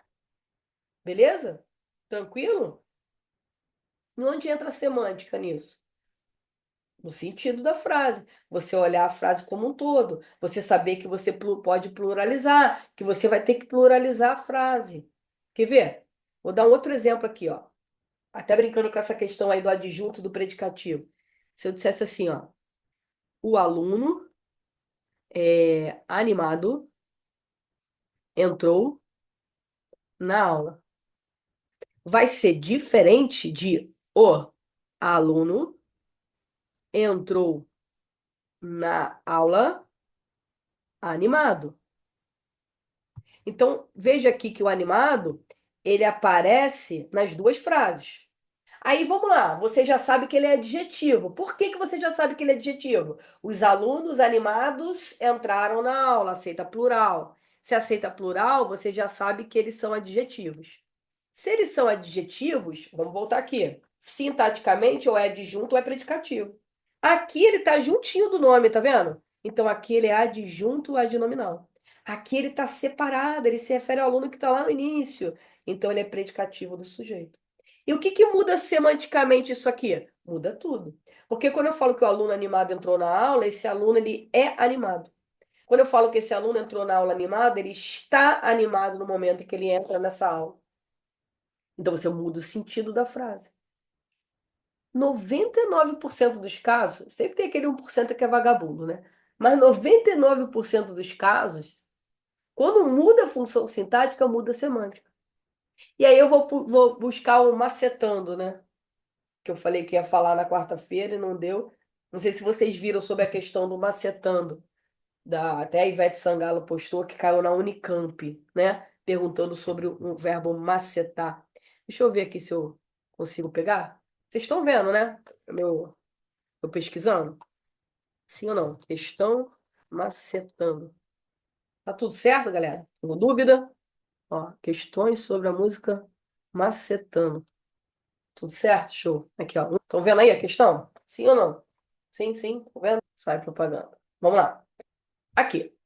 Beleza? Tranquilo? E onde entra a semântica nisso? No sentido da frase. Você olhar a frase como um todo. Você saber que você pode pluralizar, que você vai ter que pluralizar a frase. Quer ver? Vou dar um outro exemplo aqui, ó. Até brincando com essa questão aí do adjunto do predicativo. Se eu dissesse assim, ó, o aluno é animado entrou na aula. Vai ser diferente de o aluno entrou na aula animado. Então, veja aqui que o animado, ele aparece nas duas frases. Aí vamos lá, você já sabe que ele é adjetivo. Por que que você já sabe que ele é adjetivo? Os alunos animados entraram na aula, aceita plural. Se aceita plural, você já sabe que eles são adjetivos. Se eles são adjetivos, vamos voltar aqui. Sintaticamente, ou é adjunto ou é predicativo. Aqui ele está juntinho do nome, tá vendo? Então aqui ele é adjunto adnominal. Aqui ele está separado, ele se refere ao aluno que está lá no início. Então ele é predicativo do sujeito. E o que que muda semanticamente isso aqui? Muda tudo. Porque quando eu falo que o aluno animado entrou na aula, esse aluno ele é animado. Quando eu falo que esse aluno entrou na aula animado, ele está animado no momento em que ele entra nessa aula. Então você muda o sentido da frase. 99% dos casos, sempre tem aquele 1% que é vagabundo, né? Mas 99% dos casos, quando muda a função sintática, muda a semântica. E aí eu vou buscar o macetando, né? Que eu falei que ia falar na quarta-feira e não deu. Não sei se vocês viram sobre a questão do macetando. Até a Ivete Sangalo postou que caiu na Unicamp, né? Perguntando sobre o verbo macetar. Deixa eu ver aqui se eu consigo pegar. Vocês estão vendo, né? Eu pesquisando? Sim ou não? Questão macetando. Tá tudo certo, galera? Alguma dúvida? Ó, questões sobre a música macetando. Tudo certo? Show. Aqui, ó. Estão vendo aí a questão? Sim ou não? Sim, sim. Estão vendo? Sai propaganda. Vamos lá. Aqui.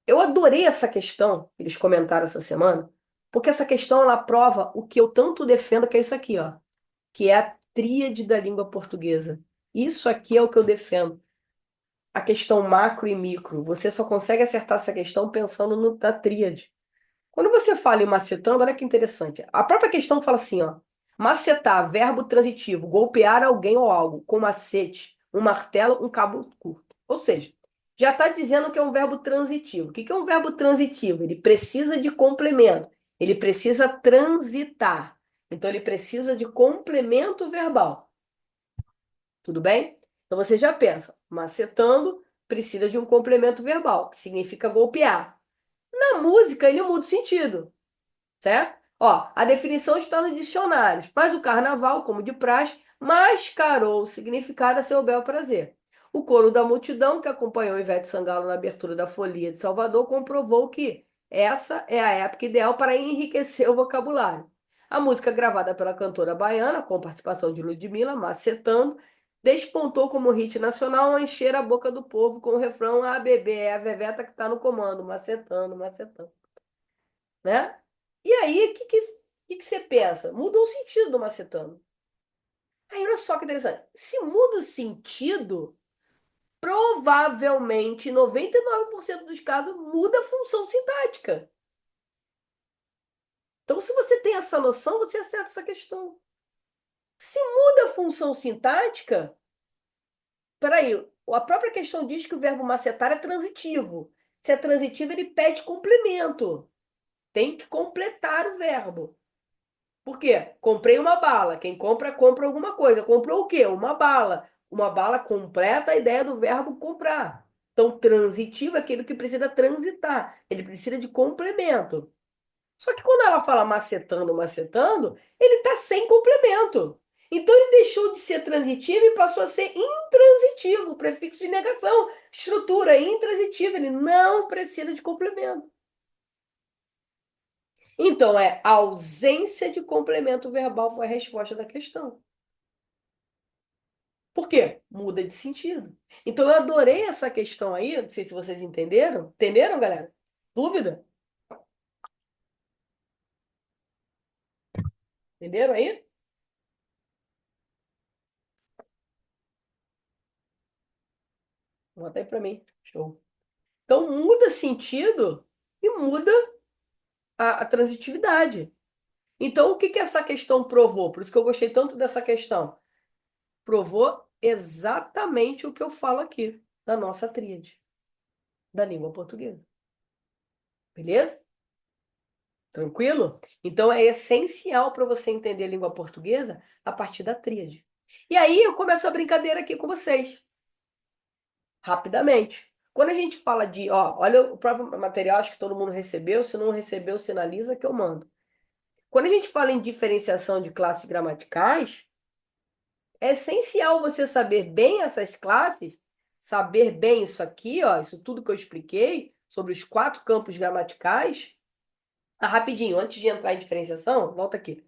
Eu adorei essa questão que eles comentaram essa semana, porque essa questão ela prova o que eu tanto defendo, que é isso aqui, ó, que é a tríade da língua portuguesa. Isso aqui é o que eu defendo. A questão macro e micro. Você só consegue acertar essa questão pensando na tríade. Quando você fala em macetando, olha que interessante. A própria questão fala assim, ó. Macetar, verbo transitivo, golpear alguém ou algo com macete, um martelo, um cabo curto. Ou seja, já está dizendo que é um verbo transitivo. O que que é um verbo transitivo? Ele precisa de complemento. Ele precisa transitar. Então, ele precisa de complemento verbal. Tudo bem? Então, você já pensa, macetando precisa de um complemento verbal, que significa golpear. Na música, ele muda o sentido. Certo? Ó, a definição está nos dicionários, mas o carnaval, como de praxe, mascarou o significado a seu bel prazer. O coro da multidão que acompanhou Ivete Sangalo na abertura da Folia de Salvador comprovou que essa é a época ideal para enriquecer o vocabulário. A música gravada pela cantora baiana, com participação de Ludmilla, Macetando, despontou como hit nacional a encher a boca do povo com o refrão: "Ah, bebê, é a Veveta que está no comando, macetando, macetando", né? E aí, o que você pensa? Mudou o sentido do macetando. Aí, olha só que interessante. Se muda o sentido, provavelmente, em 99% dos casos, muda a função sintática. Então, se você tem essa noção, você acerta essa questão. Se muda a função sintática, peraí, a própria questão diz que o verbo macetar é transitivo. Se é transitivo, ele pede complemento. Tem que completar o verbo. Por quê? Comprei uma bala. Quem compra, compra alguma coisa. Comprou o quê? Uma bala. Uma bala completa a ideia do verbo comprar. Então, transitivo é aquele que precisa transitar. Ele precisa de complemento. Só que quando ela fala macetando, macetando, ele está sem complemento. Então, ele deixou de ser transitivo e passou a ser intransitivo, prefixo de negação. Estrutura intransitiva, ele não precisa de complemento. Então, ausência de complemento verbal foi a resposta da questão. Por quê? Muda de sentido. Então, eu adorei essa questão aí. Não sei se vocês entenderam. Entenderam, galera? Dúvida? Entenderam aí? Bota aí pra mim. Show. Então, muda sentido e muda a transitividade. Então, o que que essa questão provou? Por isso que eu gostei tanto dessa questão. Provou exatamente o que eu falo aqui, da nossa tríade, da língua portuguesa. Beleza? Tranquilo? Então é essencial para você entender a língua portuguesa a partir da tríade. E aí eu começo a brincadeira aqui com vocês, rapidamente. Quando a gente fala de, ó, olha o próprio material, acho que todo mundo recebeu, se não recebeu, sinaliza que eu mando. Quando a gente fala em diferenciação de classes gramaticais, é essencial você saber bem essas classes, saber bem isso aqui, ó, isso tudo que eu expliquei sobre os 4 campos gramaticais. Ah, rapidinho, antes de entrar em diferenciação, volta aqui.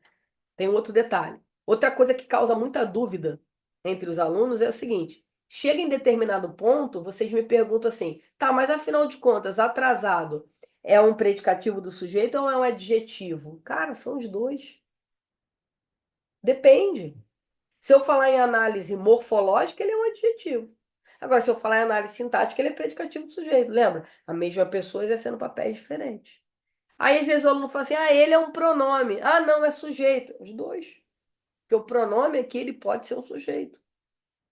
Tem um outro detalhe. Outra coisa que causa muita dúvida entre os alunos é o seguinte: chega em determinado ponto, vocês me perguntam assim, tá, mas afinal de contas, atrasado é um predicativo do sujeito ou é um adjetivo? Cara, são os dois. Depende. Se eu falar em análise morfológica, ele é um adjetivo. Agora, se eu falar em análise sintática, ele é predicativo do sujeito. Lembra? A mesma pessoa exercendo papéis diferentes. Aí, às vezes, o aluno fala assim: ah, ele é um pronome. Ah, não, é sujeito. Os dois. Porque o pronome aqui, ele pode ser um sujeito.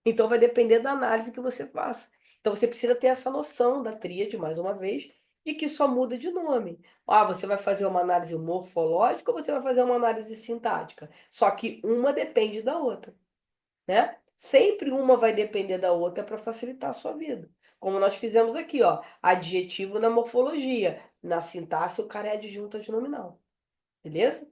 Então, vai depender da análise que você faça. Então, você precisa ter essa noção da tríade, mais uma vez, de que só muda de nome. Ah, você vai fazer uma análise morfológica ou você vai fazer uma análise sintática? Só que uma depende da outra, né? Sempre uma vai depender da outra para facilitar a sua vida. Como nós fizemos aqui, ó, adjetivo na morfologia, na sintaxe o cara é adjunto adnominal, beleza?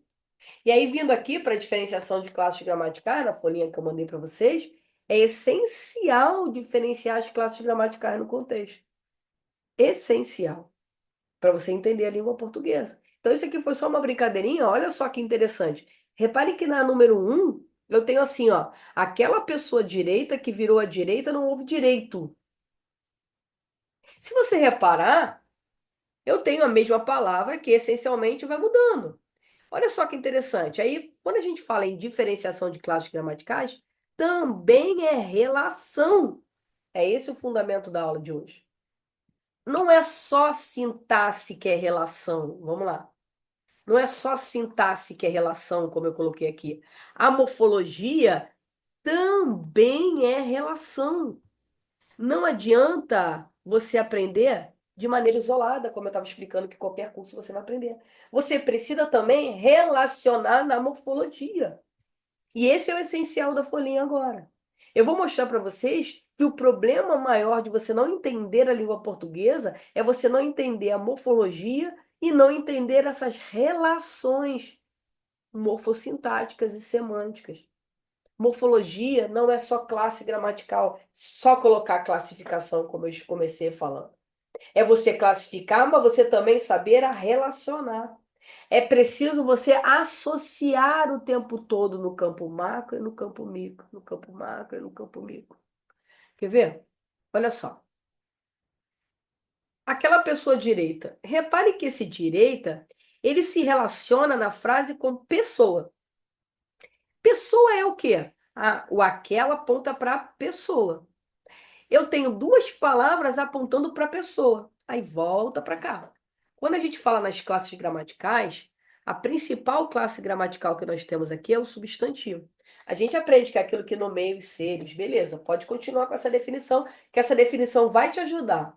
E aí vindo aqui para a diferenciação de classes gramaticais, na folhinha que eu mandei para vocês, é essencial diferenciar as classes gramaticais no contexto. Essencial para você entender a língua portuguesa. Então isso aqui foi só uma brincadeirinha, olha só que interessante. Repare que na número um eu tenho assim, ó, aquela pessoa direita que virou à direita não houve direito. Se você reparar, eu tenho a mesma palavra que essencialmente vai mudando. Olha só que interessante. Aí, quando a gente fala em diferenciação de classes gramaticais, também é relação. É esse o fundamento da aula de hoje. Não é só sintaxe que é relação. Vamos lá. Não é só sintaxe que é relação, como eu coloquei aqui. A morfologia também é relação. Não adianta você aprender de maneira isolada, como eu estava explicando que qualquer curso você vai aprender. Você precisa também relacionar na morfologia. E esse é o essencial da folhinha agora. Eu vou mostrar para vocês que o problema maior de você não entender a língua portuguesa é você não entender a morfologia e não entender essas relações morfossintáticas e semânticas. Morfologia não é só classe gramatical, só colocar classificação, como eu comecei falando. É você classificar, mas você também saber a relacionar. É preciso você associar o tempo todo no campo macro e no campo micro, no campo macro e no campo micro. Quer ver? Olha só. Aquela pessoa direita. Repare que esse direita, ele se relaciona na frase com pessoa. Pessoa é o quê? O aquela aponta para pessoa. Eu tenho duas palavras apontando para a pessoa. Aí volta para cá. Quando a gente fala nas classes gramaticais, a principal classe gramatical que nós temos aqui é o substantivo. A gente aprende que é aquilo que nomeia os seres, beleza, pode continuar com essa definição, que essa definição vai te ajudar.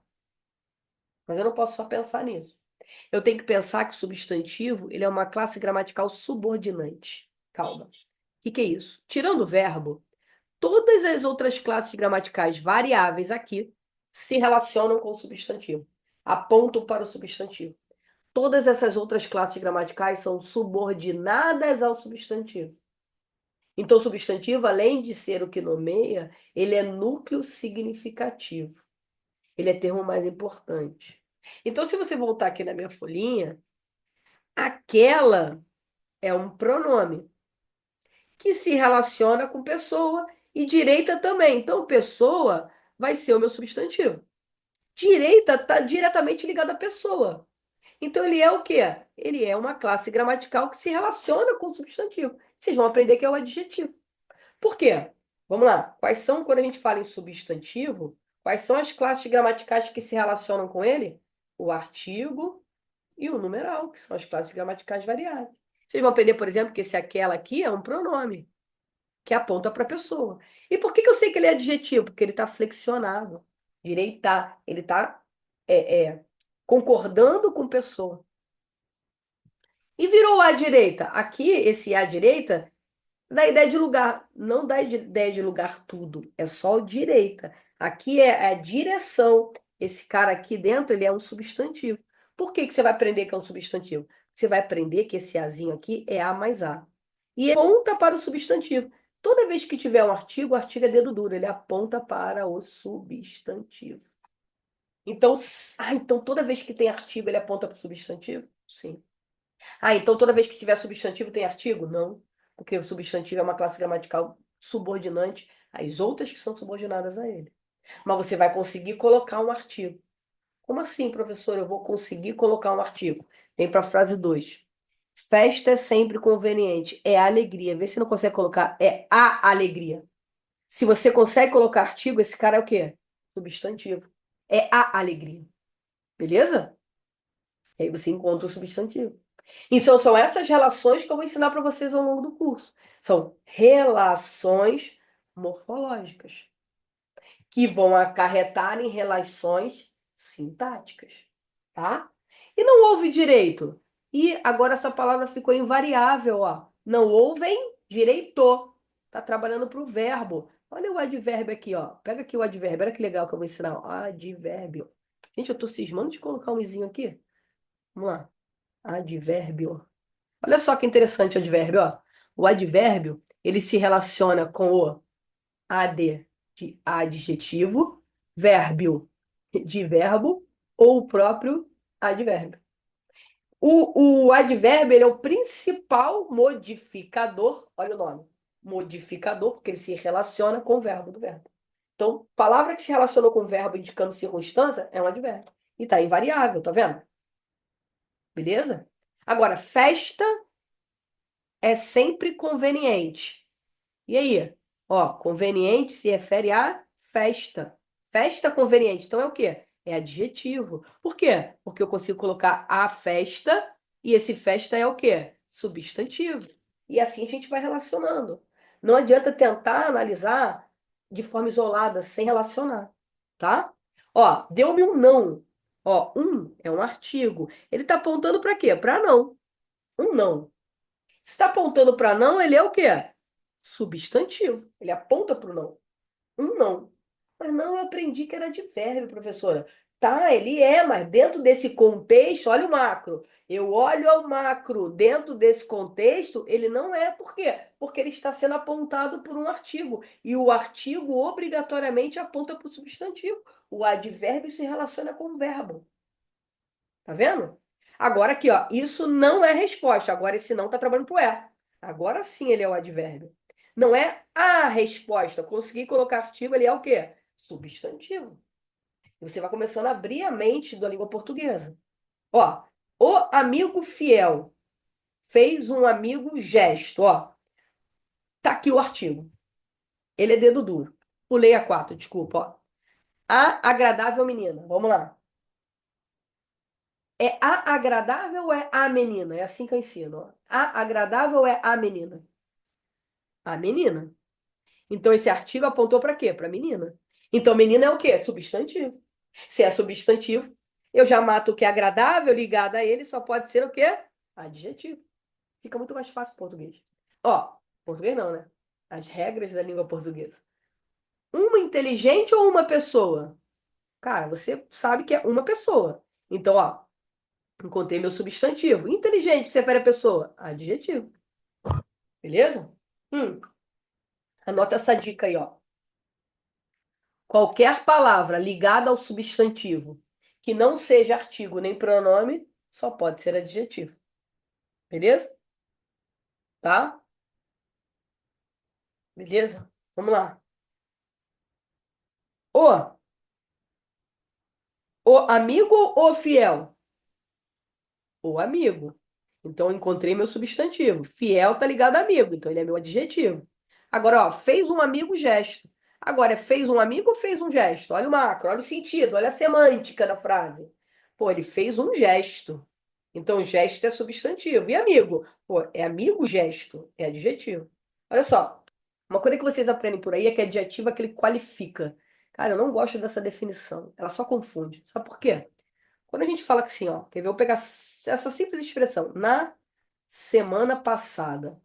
Mas eu não posso só pensar nisso. Eu tenho que pensar que o substantivo, ele é uma classe gramatical subordinante. Calma. O que é isso? Tirando o verbo, todas as outras classes gramaticais variáveis aqui se relacionam com o substantivo, apontam para o substantivo. Todas essas outras classes gramaticais são subordinadas ao substantivo. Então, o substantivo, além de ser o que nomeia, ele é núcleo significativo. Ele é termo mais importante. Então, se você voltar aqui na minha folhinha, aquela é um pronome que se relaciona com pessoa e direita também. Então, pessoa vai ser o meu substantivo. Direita está diretamente ligada à pessoa. Então, ele é o quê? Ele é uma classe gramatical que se relaciona com o substantivo. Vocês vão aprender que é o adjetivo. Por quê? Vamos lá. Quais são, quando a gente fala em substantivo, quais são as classes gramaticais que se relacionam com ele? O artigo e o numeral, que são as classes gramaticais variáveis. Vocês vão aprender, por exemplo, que esse aquela aqui é um pronome que aponta para a pessoa. E por que que eu sei que ele é adjetivo? Porque ele está flexionado, direitar, ele está concordando com pessoa. E virou à direita. Aqui, esse à direita dá ideia de lugar, não dá ideia de lugar tudo, é só o direita. Aqui é a direção. Esse cara aqui dentro, ele é um substantivo. Por que que você vai aprender que é um substantivo? Você vai aprender que esse azinho aqui é A mais A. E ele aponta para o substantivo. Toda vez que tiver um artigo, o artigo é dedo duro, ele aponta para o substantivo. Então, então toda vez que tem artigo, ele aponta para o substantivo? Sim. Ah, então toda vez que tiver substantivo tem artigo? Não, porque o substantivo é uma classe gramatical subordinante às outras que são subordinadas a ele. Mas você vai conseguir colocar um artigo. Como assim, professor? Eu vou conseguir colocar um artigo? Vem para a frase 2. Festa é sempre conveniente. É alegria. Vê se não consegue colocar. É a alegria. Se você consegue colocar artigo, esse cara é o quê? Substantivo. É a alegria. Beleza? E aí você encontra o substantivo. Então, são essas relações que eu vou ensinar para vocês ao longo do curso. São relações morfológicas, que vão acarretar em relações sintáticas, tá? E não houve direito. E agora essa palavra ficou invariável, ó. Não ouvem direito. Tá trabalhando para o verbo. Olha o advérbio aqui, ó. Pega aqui o advérbio. Olha que legal que eu vou ensinar. Ó. Advérbio. Gente, eu tô cismando de colocar um izinho aqui. Vamos lá. Advérbio. Olha só que interessante o advérbio, ó. O advérbio, ele se relaciona com o ad de adjetivo, vérbio de verbo ou o próprio advérbio. O advérbio ele é o principal modificador, olha o nome, modificador, porque ele se relaciona com o verbo do verbo. Então, palavra que se relacionou com o verbo indicando circunstância é um advérbio. E tá invariável, tá vendo? Beleza? Agora, festa é sempre conveniente. E aí? Ó, conveniente se refere à festa. Festa conveniente. Então é o quê? É adjetivo. Por quê? Porque eu consigo colocar a festa e esse festa é o quê? Substantivo. E assim a gente vai relacionando. Não adianta tentar analisar de forma isolada, sem relacionar, tá? Ó, deu-me um não. Ó, um é um artigo. Ele está apontando para quê? Para não. Um não. Se está apontando para não, ele é o quê? Substantivo. Ele aponta para o não. Um não. Mas não, eu aprendi que era advérbio, professora. Tá, ele é, mas dentro desse contexto, olha o macro. Eu olho ao macro. Dentro desse contexto, ele não é. Por quê? Porque ele está sendo apontado por um artigo. E o artigo obrigatoriamente aponta para o substantivo. O advérbio se relaciona com o verbo. Tá vendo? Agora aqui, ó, isso não é resposta. Agora esse não tá trabalhando pro é. Agora sim ele é o advérbio. Não é a resposta. Consegui colocar artigo, ele é o quê? Substantivo. E você vai começando a abrir a mente da língua portuguesa. Ó, o amigo fiel fez um amigo gesto, ó. Tá aqui o artigo. Ele é dedo duro. Pulei a 4, desculpa, ó. A agradável menina. Vamos lá. É a agradável ou é a menina? É assim que eu ensino. Ó. A agradável ou é a menina? A menina. Então esse artigo apontou para quê? Para menina. Então menina é o quê? Substantivo. Se é substantivo, eu já mato o que é agradável ligado a ele, só pode ser o quê? Adjetivo. Fica muito mais fácil o português. Ó, português não, né? As regras da língua portuguesa. Uma inteligente ou uma pessoa? Cara, você sabe que é uma pessoa. Então, ó, encontrei meu substantivo. Inteligente, que se refere à pessoa. Adjetivo. Beleza? Anota essa dica aí, ó. Qualquer palavra ligada ao substantivo que não seja artigo nem pronome só pode ser adjetivo. Beleza? Tá? Beleza? Vamos lá. O. O amigo ou o fiel? O amigo. Então, eu encontrei meu substantivo. Fiel tá ligado a amigo, então ele é meu adjetivo. Agora, ó, fez um amigo gesto. Agora, é fez um amigo ou fez um gesto? Olha o macro, olha o sentido, olha a semântica da frase. Pô, ele fez um gesto. Então, gesto é substantivo. E amigo? Pô, é amigo gesto, é adjetivo. Olha só, uma coisa que vocês aprendem por aí é que adjetivo é aquele que qualifica. Cara, eu não gosto dessa definição. Ela só confunde. Sabe por quê? Quando a gente fala assim, ó, quer ver? Eu vou pegar essa simples expressão. Na semana passada.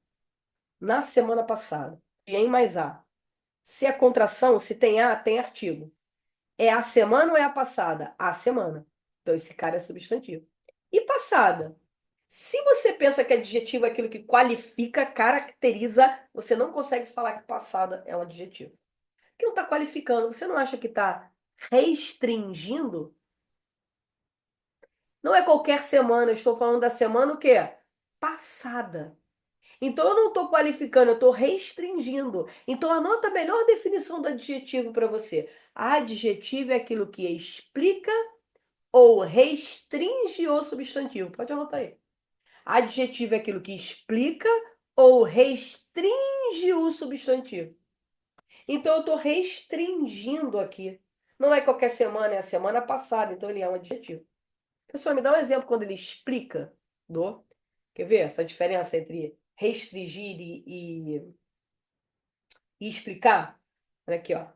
Na semana passada. E em mais A. Se é contração, se tem A, tem artigo. É a semana ou é a passada? A semana. Então esse cara é substantivo. E passada? Se você pensa que adjetivo é aquilo que qualifica, caracteriza, você não consegue falar que passada é um adjetivo. Que não está qualificando. Você não acha que está restringindo? Não é qualquer semana, eu estou falando da semana o quê? Passada. Então eu não estou qualificando, eu estou restringindo. Então anota a melhor definição do adjetivo para você. Adjetivo é aquilo que explica ou restringe o substantivo. Pode anotar aí. Adjetivo é aquilo que explica ou restringe o substantivo. Então, eu estou restringindo aqui. Não é qualquer semana, é a semana passada, então ele é um adjetivo. Pessoal, me dá um exemplo quando ele explica. Dou. Quer ver essa diferença entre restringir e explicar? Olha aqui, ó.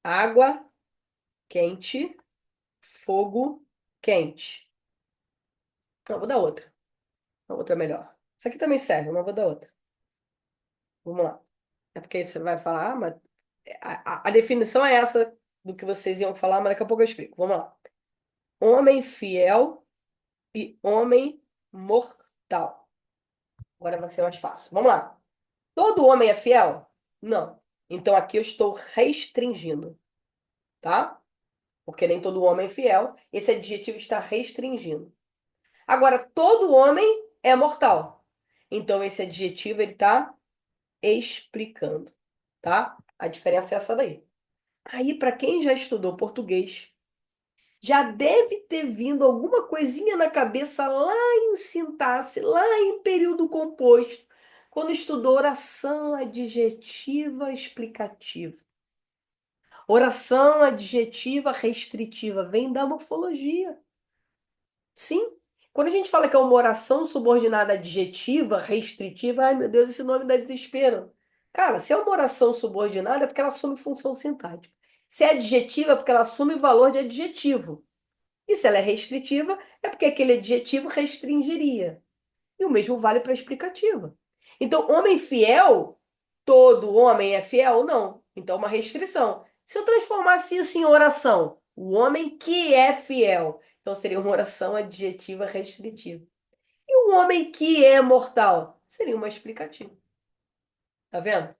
Água quente, fogo quente. Não, vou dar outra. A outra é melhor. Isso aqui também serve, mas vou dar outra. Vamos lá. É porque aí você vai falar, mas a definição é essa do que vocês iam falar, mas daqui a pouco eu explico. Vamos lá. Homem fiel e homem mortal. Agora vai ser mais fácil. Vamos lá. Todo homem é fiel? Não. Então aqui eu estou restringindo, tá? Porque nem todo homem é fiel. Esse adjetivo está restringindo. Agora, todo homem é mortal. Então esse adjetivo ele está explicando, tá? A diferença é essa daí. Aí, para quem já estudou português, já deve ter vindo alguma coisinha na cabeça lá em sintaxe, lá em período composto, quando estudou oração adjetiva explicativa. Oração adjetiva restritiva vem da morfologia. Sim. Quando a gente fala que é uma oração subordinada adjetiva restritiva, ai meu Deus, esse nome dá desespero. Cara, se é uma oração subordinada é porque ela assume função sintática. Se é adjetiva é porque ela assume valor de adjetivo. E se ela é restritiva, é porque aquele adjetivo restringiria. E o mesmo vale para a explicativa. Então, homem fiel, todo homem é fiel? Não. Então, uma restrição. Se eu transformasse isso em oração, o homem que é fiel, então seria uma oração adjetiva restritiva. E o homem que é mortal? Seria uma explicativa. Tá vendo?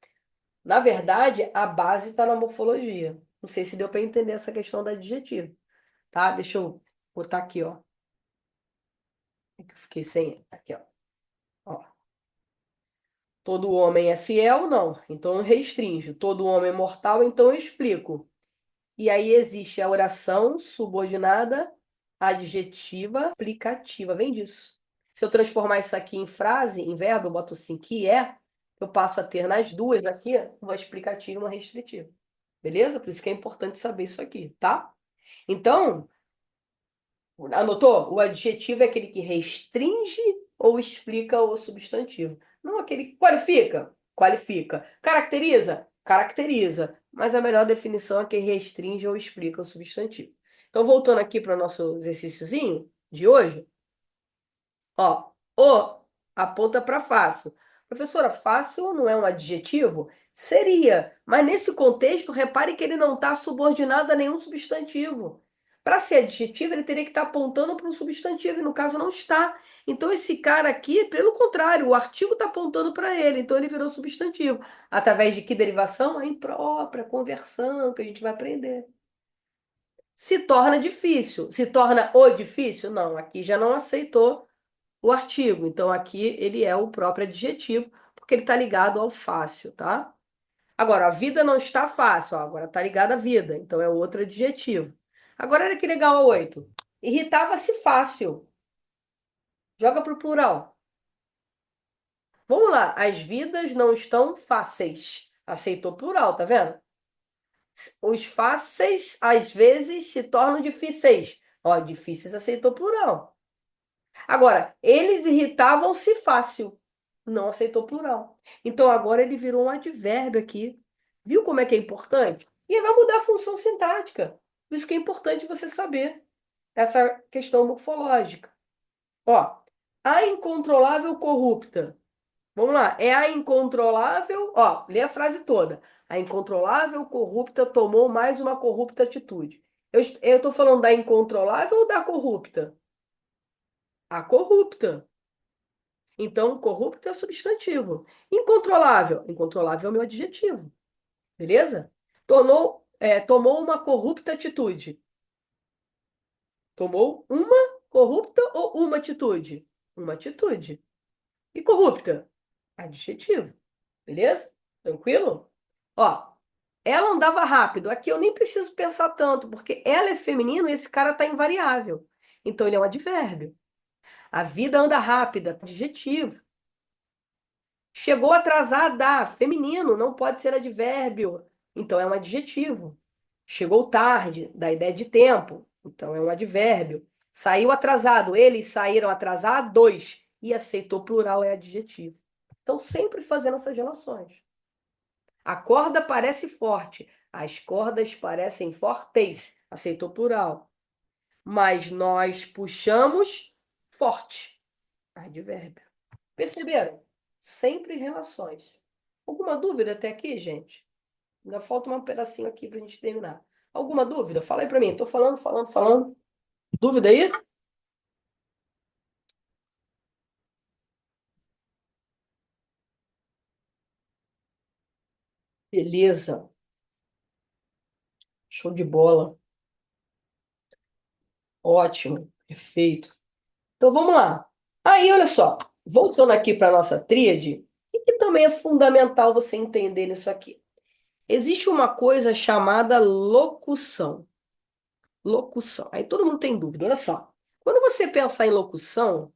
Na verdade, a base está na morfologia. Não sei se deu para entender essa questão da adjetiva, tá? Deixa eu botar aqui, ó. É que eu fiquei sem. Aqui, ó. Ó. Todo homem é fiel? Não. Então eu restringo. Todo homem é mortal? Então eu explico. E aí existe a oração subordinada adjetiva aplicativa. Vem disso. Se eu transformar isso aqui em frase, em verbo, eu boto assim, que é, eu passo a ter nas duas aqui uma explicativa e uma restritiva. Beleza? Por isso que é importante saber isso aqui, tá? Então, anotou? O adjetivo é aquele que restringe ou explica o substantivo. Não aquele que qualifica. Qualifica. Caracteriza? Caracteriza. Mas a melhor definição é que restringe ou explica o substantivo. Então, voltando aqui para o nosso exercíciozinho de hoje, ó, o aponta para fácil. Professora, fácil não é um adjetivo? Seria, mas nesse contexto, repare que ele não está subordinado a nenhum substantivo. Para ser adjetivo, ele teria que estar apontando para um substantivo, e no caso não está. Então, esse cara aqui, pelo contrário, o artigo está apontando para ele, então ele virou substantivo. Através de que derivação? A imprópria, conversão, que a gente vai aprender. Se torna difícil. Se torna o difícil? Não, aqui já não aceitou o artigo. Então, aqui ele é o próprio adjetivo, porque ele está ligado ao fácil, tá? Agora, a vida não está fácil, ó, agora está ligado à vida, então é outro adjetivo. Agora, olha que legal a 8. Irritava-se fácil. Joga para o plural. Vamos lá, as vidas não estão fáceis. Aceitou plural, tá vendo? Os fáceis, às vezes, se tornam difíceis. Ó, difíceis aceitou plural. Agora, eles irritavam-se fácil. Não aceitou plural. Então agora ele virou um advérbio aqui. Viu como é que é importante? E aí vai mudar a função sintática. Por isso que é importante você saber essa questão morfológica. Ó, a incontrolável corrupta. Vamos lá. É a incontrolável. Ó, lê a frase toda. A incontrolável corrupta tomou mais uma corrupta atitude. Eu estou falando da incontrolável ou da corrupta? A corrupta. Então, corrupto é substantivo. Incontrolável. Incontrolável é o meu adjetivo. Beleza? Tomou uma corrupta atitude. Tomou uma corrupta ou uma atitude? Uma atitude. E corrupta? Adjetivo. Beleza? Tranquilo? Ó, ela andava rápido. Aqui eu nem preciso pensar tanto, porque ela é feminino e esse cara tá invariável. Então ele é um advérbio. A vida anda rápida, adjetivo. Chegou atrasada, feminino, não pode ser advérbio, então é um adjetivo. Chegou tarde, dá ideia de tempo, então é um advérbio. Saiu atrasado, eles saíram atrasados e aceitou plural é adjetivo. Então, sempre fazendo essas relações. A corda parece forte, as cordas parecem fortes, aceitou plural. Mas nós puxamos forte, advérbio. Perceberam? Sempre relações. Alguma dúvida até aqui, gente? Ainda falta um pedacinho aqui para a gente terminar. Alguma dúvida? Fala aí para mim. Estou falando. Dúvida aí? Beleza. Show de bola. Ótimo. Perfeito. Então vamos lá. Aí, olha só. Voltando aqui para a nossa tríade, o que também é fundamental você entender nisso aqui? Existe uma coisa chamada locução. Locução. Aí todo mundo tem dúvida. Olha só. Quando você pensar em locução,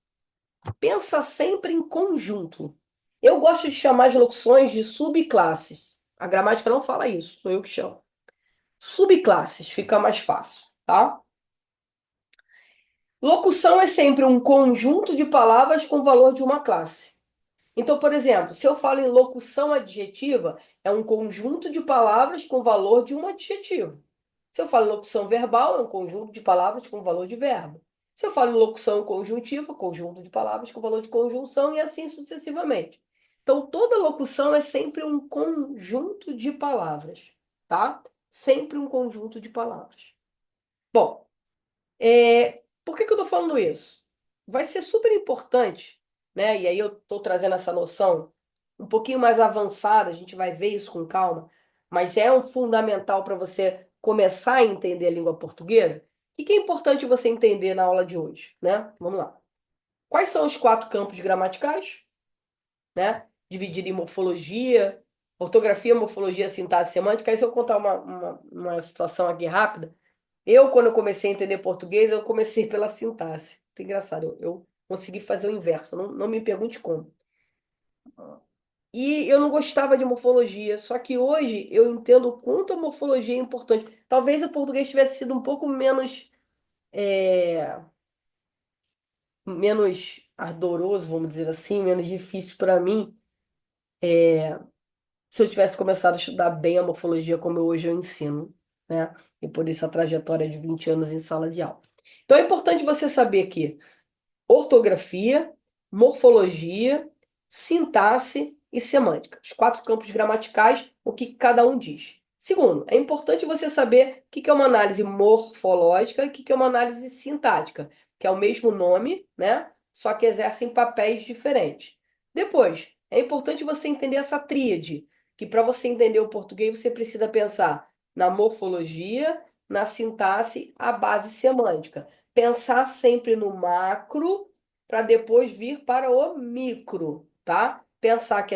pensa sempre em conjunto. Eu gosto de chamar as locuções de subclasses. A gramática não fala isso, sou eu que chamo. Subclasses, fica mais fácil, tá? Locução é sempre um conjunto de palavras com valor de uma classe. Então, por exemplo, se eu falo em locução adjetiva, é um conjunto de palavras com valor de um adjetivo. Se eu falo em locução verbal, é um conjunto de palavras com valor de verbo. Se eu falo em locução conjuntiva, conjunto de palavras com valor de conjunção e assim sucessivamente. Então, toda locução é sempre um conjunto de palavras, tá? Sempre um conjunto de palavras. Bom, por que que eu estou falando isso? Vai ser super importante, né? E aí eu estou trazendo essa noção um pouquinho mais avançada, a gente vai ver isso com calma, mas é um fundamental para você começar a entender a língua portuguesa. O que é importante você entender na aula de hoje, né? Vamos lá. Quais são os quatro campos gramaticais, né? Dividido em morfologia, ortografia, morfologia, sintaxe, semântica. Aí se eu contar uma situação aqui rápida, quando eu comecei a entender português, eu comecei pela sintaxe. Muito engraçado, eu consegui fazer o inverso, não me pergunte como. E eu não gostava de morfologia, só que hoje eu entendo o quanto a morfologia é importante. Talvez o português tivesse sido um pouco menos ardoroso, vamos dizer assim, menos difícil para mim, se eu tivesse começado a estudar bem a morfologia como hoje eu ensino, né? E por essa trajetória de 20 anos em sala de aula. Então é importante você saber que ortografia, morfologia, sintaxe e semântica. Os quatro campos gramaticais, o que cada um diz. Segundo, é importante você saber o que é uma análise morfológica e o que é uma análise sintática, que é o mesmo nome, né? Só que exercem papéis diferentes. Depois, é importante você entender essa tríade, que para você entender o português, você precisa pensar na morfologia, na sintaxe, a base semântica. Pensar sempre no macro para depois vir para o micro, tá? Pensar que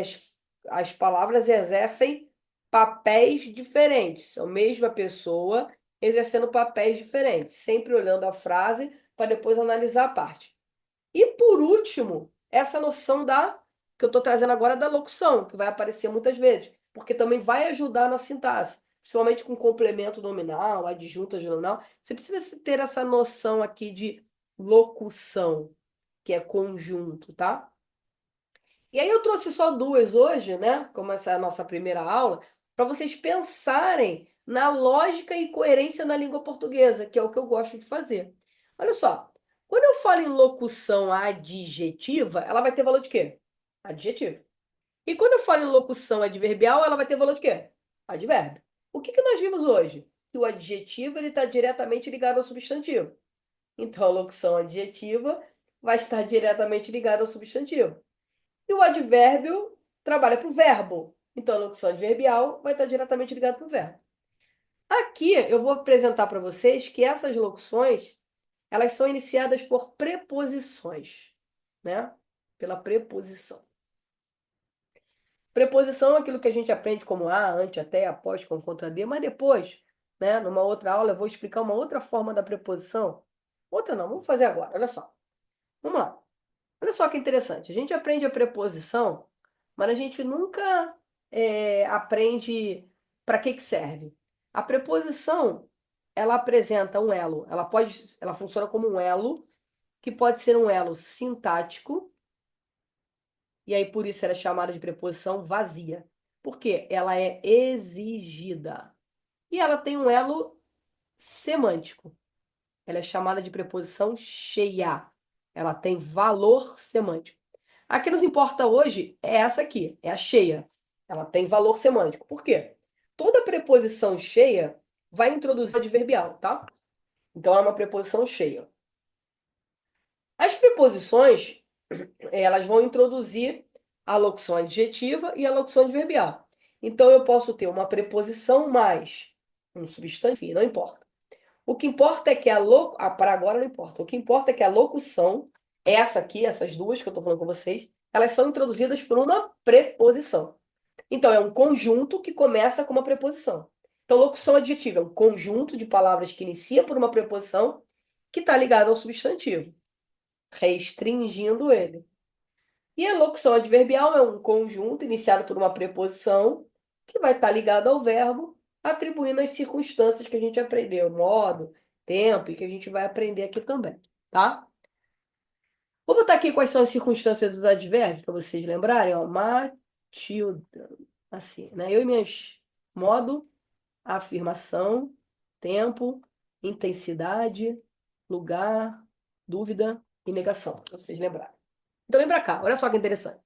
as palavras exercem papéis diferentes, são a mesma pessoa exercendo papéis diferentes, sempre olhando a frase para depois analisar a parte. E por último, essa noção que eu estou trazendo agora da locução, que vai aparecer muitas vezes, porque também vai ajudar na sintaxe, principalmente com complemento nominal, adjunto nominal. Você precisa ter essa noção aqui de locução, que é conjunto, tá? E aí eu trouxe só duas hoje, né? Como essa é a nossa primeira aula, para vocês pensarem na lógica e coerência na língua portuguesa, que é o que eu gosto de fazer. Olha só, quando eu falo em locução adjetiva, ela vai ter valor de quê? Adjetivo. E quando eu falo em locução adverbial, ela vai ter valor de quê? Advérbio. O que que nós vimos hoje? Que o adjetivo ele está diretamente ligado ao substantivo. Então, a locução adjetiva vai estar diretamente ligada ao substantivo. E o advérbio trabalha para o verbo. Então, a locução adverbial vai estar diretamente ligada para o verbo. Aqui eu vou apresentar para vocês que essas locuções, elas são iniciadas por preposições, né? Pela preposição. Preposição é aquilo que a gente aprende como a, ante, até, após, com, contra, de, mas depois, né, numa outra aula, eu vou explicar uma outra forma da preposição. Outra não, vamos fazer agora, olha só. Vamos lá. Olha só que interessante. A gente aprende a preposição, mas a gente nunca aprende para que que serve. A preposição, ela apresenta um elo. Ela funciona como um elo, que pode ser um elo sintático, e aí por isso ela é chamada de preposição vazia. Por quê? Ela é exigida. E ela tem um elo semântico. Ela é chamada de preposição cheia. Ela tem valor semântico. A que nos importa hoje é essa aqui, é a cheia. Ela tem valor semântico. Por quê? Toda preposição cheia vai introduzir adverbial, tá? Então é uma preposição cheia. As preposições, elas vão introduzir a locução adjetiva e a locução adverbial. Então eu posso ter uma preposição mais um substantivo, não importa. O que importa é que para agora não importa. O que importa é que a locução, essa aqui, essas duas que eu estou falando com vocês, elas são introduzidas por uma preposição. Então, é um conjunto que começa com uma preposição. Então, locução adjetiva é um conjunto de palavras que inicia por uma preposição que está ligado ao substantivo, restringindo ele. E a locução adverbial é um conjunto iniciado por uma preposição que vai estar ligado ao verbo, atribuindo as circunstâncias que a gente aprendeu, modo, tempo, e que a gente vai aprender aqui também, tá? Vou botar aqui quais são as circunstâncias dos advérbios, para vocês lembrarem, ó. Matilda, assim, né? Eu e minhas modo, afirmação, tempo, intensidade, lugar, dúvida e negação, pra vocês lembrarem. Então vem pra cá, olha só que interessante.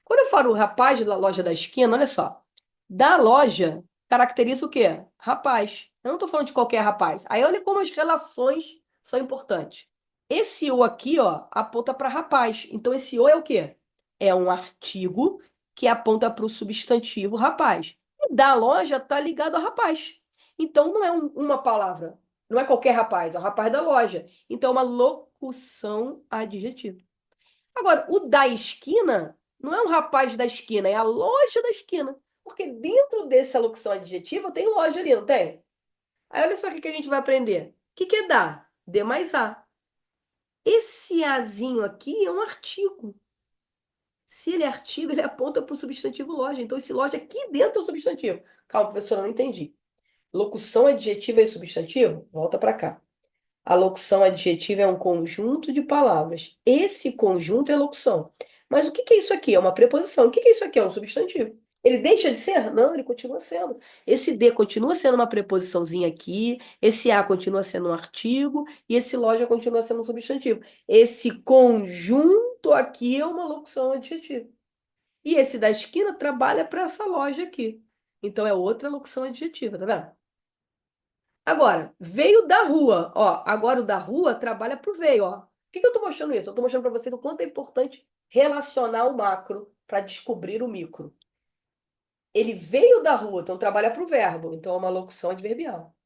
Quando eu falo rapaz da loja da esquina, olha só. Da loja caracteriza o quê? Rapaz. Eu não estou falando de qualquer rapaz. Aí olha como as relações são importantes. Esse o aqui, ó, aponta para rapaz. Então esse o é o quê? É um artigo que aponta para o substantivo rapaz. E da loja está ligado a rapaz. Então não é uma palavra. Não é qualquer rapaz, é o rapaz da loja. Então é uma locução adjetiva. Agora, o da esquina não é um rapaz da esquina, é a loja da esquina. Porque dentro dessa locução adjetiva tem loja ali, não tem? Aí olha só o que que a gente vai aprender. O que que é dar? D mais A. Esse azinho aqui é um artigo. Se ele é artigo, ele aponta para o substantivo loja. Então, esse loja aqui dentro é o substantivo. Calma, professor, eu não entendi. Locução adjetiva e substantivo? Volta para cá. A locução adjetiva é um conjunto de palavras. Esse conjunto é locução. Mas o que que é isso aqui? É uma preposição. O que que é isso aqui? É um substantivo. Ele deixa de ser? Não, ele continua sendo. Esse D continua sendo uma preposiçãozinha aqui, esse A continua sendo um artigo e esse loja continua sendo um substantivo. Esse conjunto aqui é uma locução adjetiva. E esse da esquina trabalha para essa loja aqui. Então é outra locução adjetiva, tá vendo? Agora, veio da rua, ó. Agora o da rua trabalha pro veio, ó. Por que que eu tô mostrando isso? Eu tô mostrando para vocês o quanto é importante relacionar o macro para descobrir o micro. Ele veio da rua, então trabalha pro verbo, então é uma locução adverbial.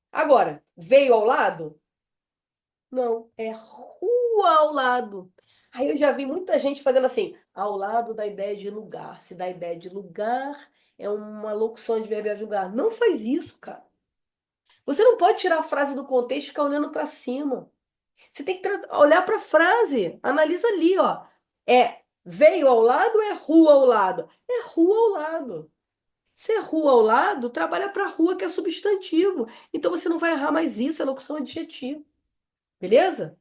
Agora, veio ao lado? Não, é rua ao lado. Aí eu já vi muita gente fazendo assim, ao lado da ideia de lugar. Se dá ideia de lugar, é uma locução adverbial de lugar. Não faz isso, cara. Você não pode tirar a frase do contexto e ficar olhando para cima. Você tem que olhar para a frase. Analisa ali, ó. É veio ao lado ou é rua ao lado? É rua ao lado. Se é rua ao lado, trabalha para rua, que é substantivo. Então você não vai errar mais isso, é locução adjetiva. Beleza?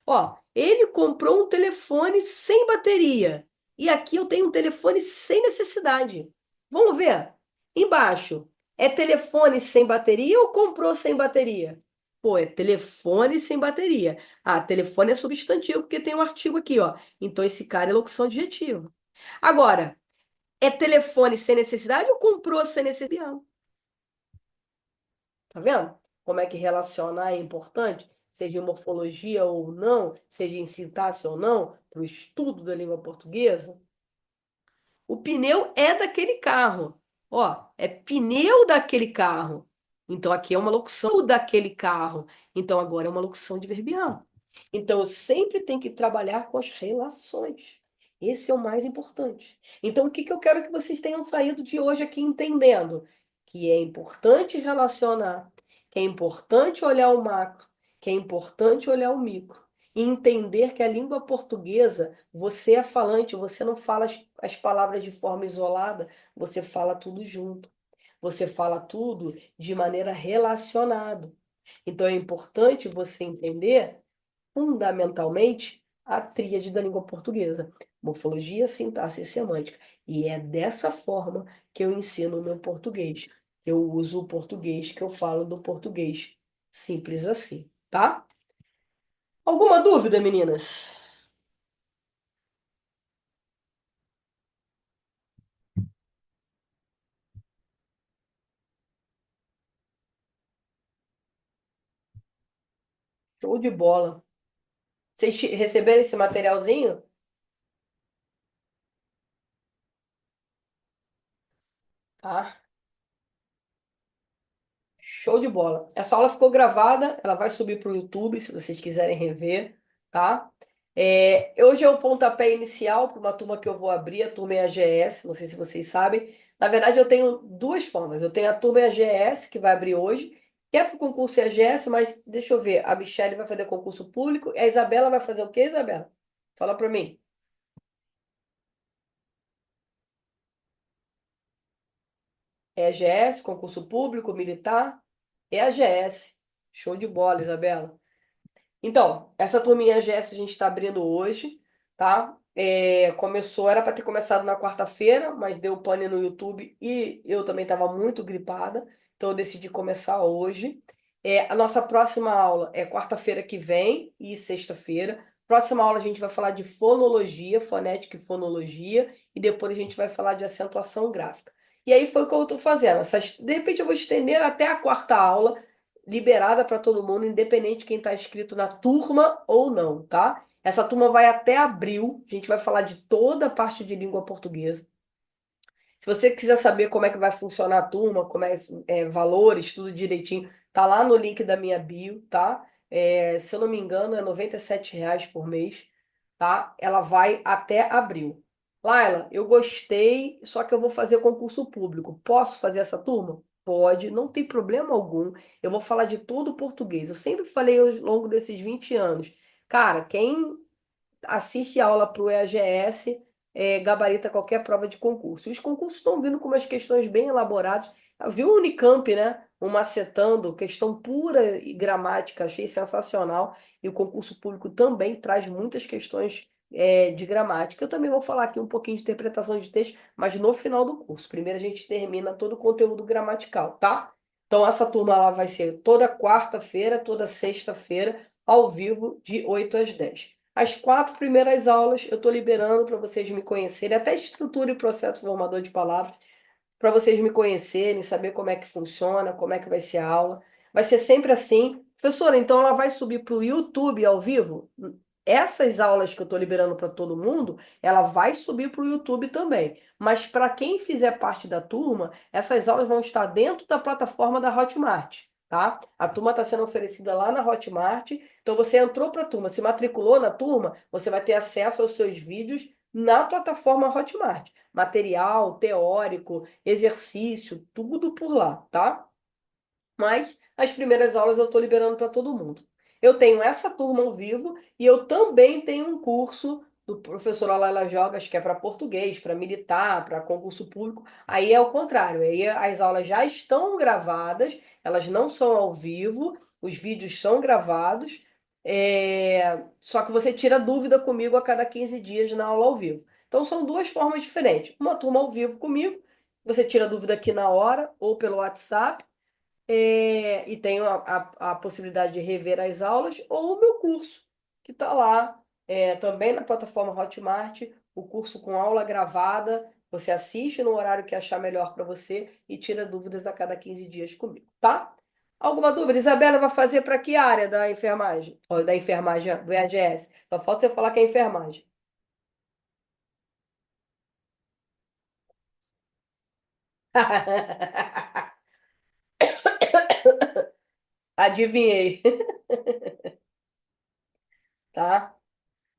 Ó, ele comprou um telefone sem bateria. E aqui eu tenho um telefone sem necessidade. Vamos ver? Embaixo. É telefone sem bateria ou comprou sem bateria? Pô, é telefone sem bateria. Ah, telefone é substantivo porque tem um artigo aqui, ó. Então esse cara é locução adjetiva. Agora, é telefone sem necessidade ou comprou sem necessidade? Tá vendo? Como é que relacionar é importante, seja em morfologia ou não, seja em sintaxe ou não, para o estudo da língua portuguesa. O pneu é daquele carro. Ó, é pneu daquele carro. Então aqui é uma locução daquele carro. Então agora é uma locução adverbial. Então eu sempre tenho que trabalhar com as relações. Esse é o mais importante. Então o que que eu quero que vocês tenham saído de hoje aqui entendendo? Que é importante relacionar, que é importante olhar o macro, que é importante olhar o micro. e entender que a língua portuguesa, você é falante, você não fala as palavras de forma isolada, você fala tudo junto. Você fala tudo de maneira relacionada. Então é importante você entender fundamentalmente a tríade da língua portuguesa: morfologia, sintaxe e semântica. E é dessa forma que eu ensino o meu português. Eu uso o português que eu falo do português. Simples assim, tá? Alguma dúvida, meninas? Show de bola. Vocês receberam esse materialzinho? Tá? Show de bola. Essa aula ficou gravada, ela vai subir para o YouTube, se vocês quiserem rever, tá? Hoje é o pontapé inicial para uma turma que eu vou abrir, a turma EAGS, não sei se vocês sabem. Na verdade, eu tenho duas formas. Eu tenho a turma EAGS, que vai abrir hoje, que é para o concurso EAGS, mas deixa eu ver, a Michelle vai fazer concurso público, e a Isabela vai fazer o quê, Isabela? Fala para mim. EAGS, concurso público, militar, EAGS. Show de bola, Isabela. Então, essa turminha GS a gente está abrindo hoje, tá? Começou, era para ter começado na quarta-feira, mas deu pane no YouTube e eu também estava muito gripada, então eu decidi começar hoje. A nossa próxima aula é quarta-feira que vem e sexta-feira. Próxima aula a gente vai falar de fonologia, fonética e fonologia, e depois a gente vai falar de acentuação gráfica. E aí foi o que eu estou fazendo. De repente eu vou estender até a quarta aula liberada para todo mundo, independente de quem está inscrito na turma ou não, tá? Essa turma vai até abril. A gente vai falar de toda a parte de língua portuguesa. Se você quiser saber como é que vai funcionar a turma, valores, tudo direitinho, tá lá no link da minha bio, tá? Se eu não me engano, é R$ 97 por mês, tá? Ela vai até abril. Laila, eu gostei, só que eu vou fazer concurso público. Posso fazer essa turma? Pode, não tem problema algum. Eu vou falar de todo o português. Eu sempre falei ao longo desses 20 anos. Cara, quem assiste aula para o EAGS, gabarita qualquer prova de concurso. E os concursos estão vindo com umas questões bem elaboradas. Eu vi o Unicamp, né? O macetando, questão pura e gramática, achei sensacional. E o concurso público também traz muitas questões de gramática. Eu também vou falar aqui um pouquinho de interpretação de texto, mas no final do curso. Primeiro a gente termina todo o conteúdo gramatical, tá? Então essa turma lá vai ser toda quarta-feira, toda sexta-feira, ao vivo, de 8 às 10. As 4 primeiras aulas eu estou liberando para vocês me conhecerem, até estrutura e processo formador de palavras, para vocês me conhecerem, saber como é que funciona, como é que vai ser a aula. Vai ser sempre assim. Professora, então ela vai subir para o YouTube ao vivo? Essas aulas que eu estou liberando para todo mundo, ela vai subir para o YouTube também. Mas para quem fizer parte da turma, essas aulas vão estar dentro da plataforma da Hotmart, tá? A turma está sendo oferecida lá na Hotmart. Então você entrou para a turma, se matriculou na turma, você vai ter acesso aos seus vídeos na plataforma Hotmart. Material, teórico, exercício, tudo por lá, tá? Mas as primeiras aulas eu estou liberando para todo mundo. Eu tenho essa turma ao vivo e eu também tenho um curso do professor Alaila Jogas, que é para português, para militar, para concurso público. Aí é o contrário, aí as aulas já estão gravadas, elas não são ao vivo, os vídeos são gravados, só que você tira dúvida comigo a cada 15 dias na aula ao vivo. Então são duas formas diferentes. Uma turma ao vivo comigo, você tira dúvida aqui na hora ou pelo WhatsApp, e tenho a possibilidade de rever as aulas, ou o meu curso, que está lá, também na plataforma Hotmart, o curso com aula gravada. Você assiste no horário que achar melhor para você e tira dúvidas a cada 15 dias comigo, tá? Alguma dúvida? Isabela vai fazer para que área da enfermagem? Ou da enfermagem, do EAGS? Só falta você falar que é enfermagem. Adivinhei, tá?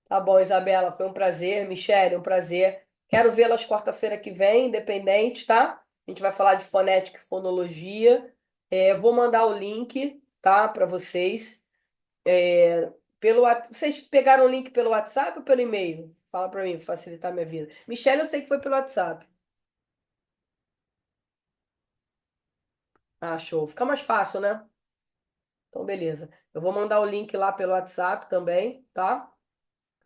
Tá bom, Isabela, foi um prazer. Michele, um prazer. Quero vê-las quarta-feira que vem, independente, tá? A gente vai falar de fonética e fonologia. Vou mandar o link, tá, para vocês. Vocês pegaram o link pelo WhatsApp ou pelo e-mail? Fala pra mim, pra facilitar a minha vida. Michelle, eu sei que foi pelo WhatsApp. Ah, show. Fica mais fácil, né? Então, beleza. Eu vou mandar o link lá pelo WhatsApp também, tá?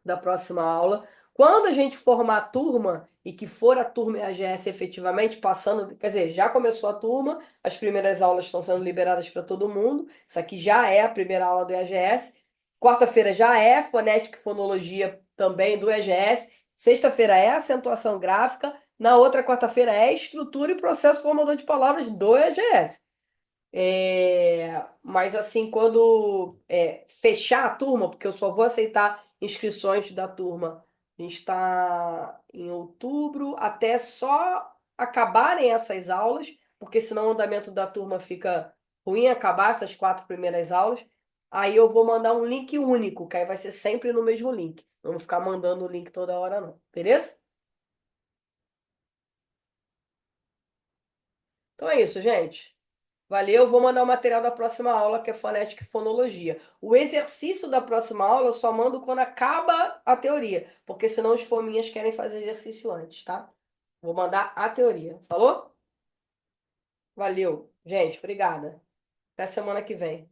Da próxima aula. Quando a gente formar a turma e que for a turma EAGS efetivamente, passando, quer dizer, já começou a turma, as primeiras aulas estão sendo liberadas para todo mundo. Isso aqui já é a primeira aula do EAGS. Quarta-feira já é fonética e fonologia também do EAGS. Sexta-feira é acentuação gráfica. Na outra quarta-feira é estrutura e processo formador de palavras do EAGS. Mas assim, quando fechar a turma, porque eu só vou aceitar inscrições da turma, a gente está em outubro, até só acabarem essas aulas, porque senão o andamento da turma fica ruim, acabar essas 4 primeiras aulas. Aí eu vou mandar um link único, que aí vai ser sempre no mesmo link. Não vou ficar mandando o link toda hora, não. Beleza? Então é isso, gente. Valeu, vou mandar o material da próxima aula, que é fonética e fonologia. O exercício da próxima aula eu só mando quando acaba a teoria, porque senão os fominhas querem fazer exercício antes, tá? Vou mandar a teoria. Falou? Valeu, gente, obrigada. Até semana que vem.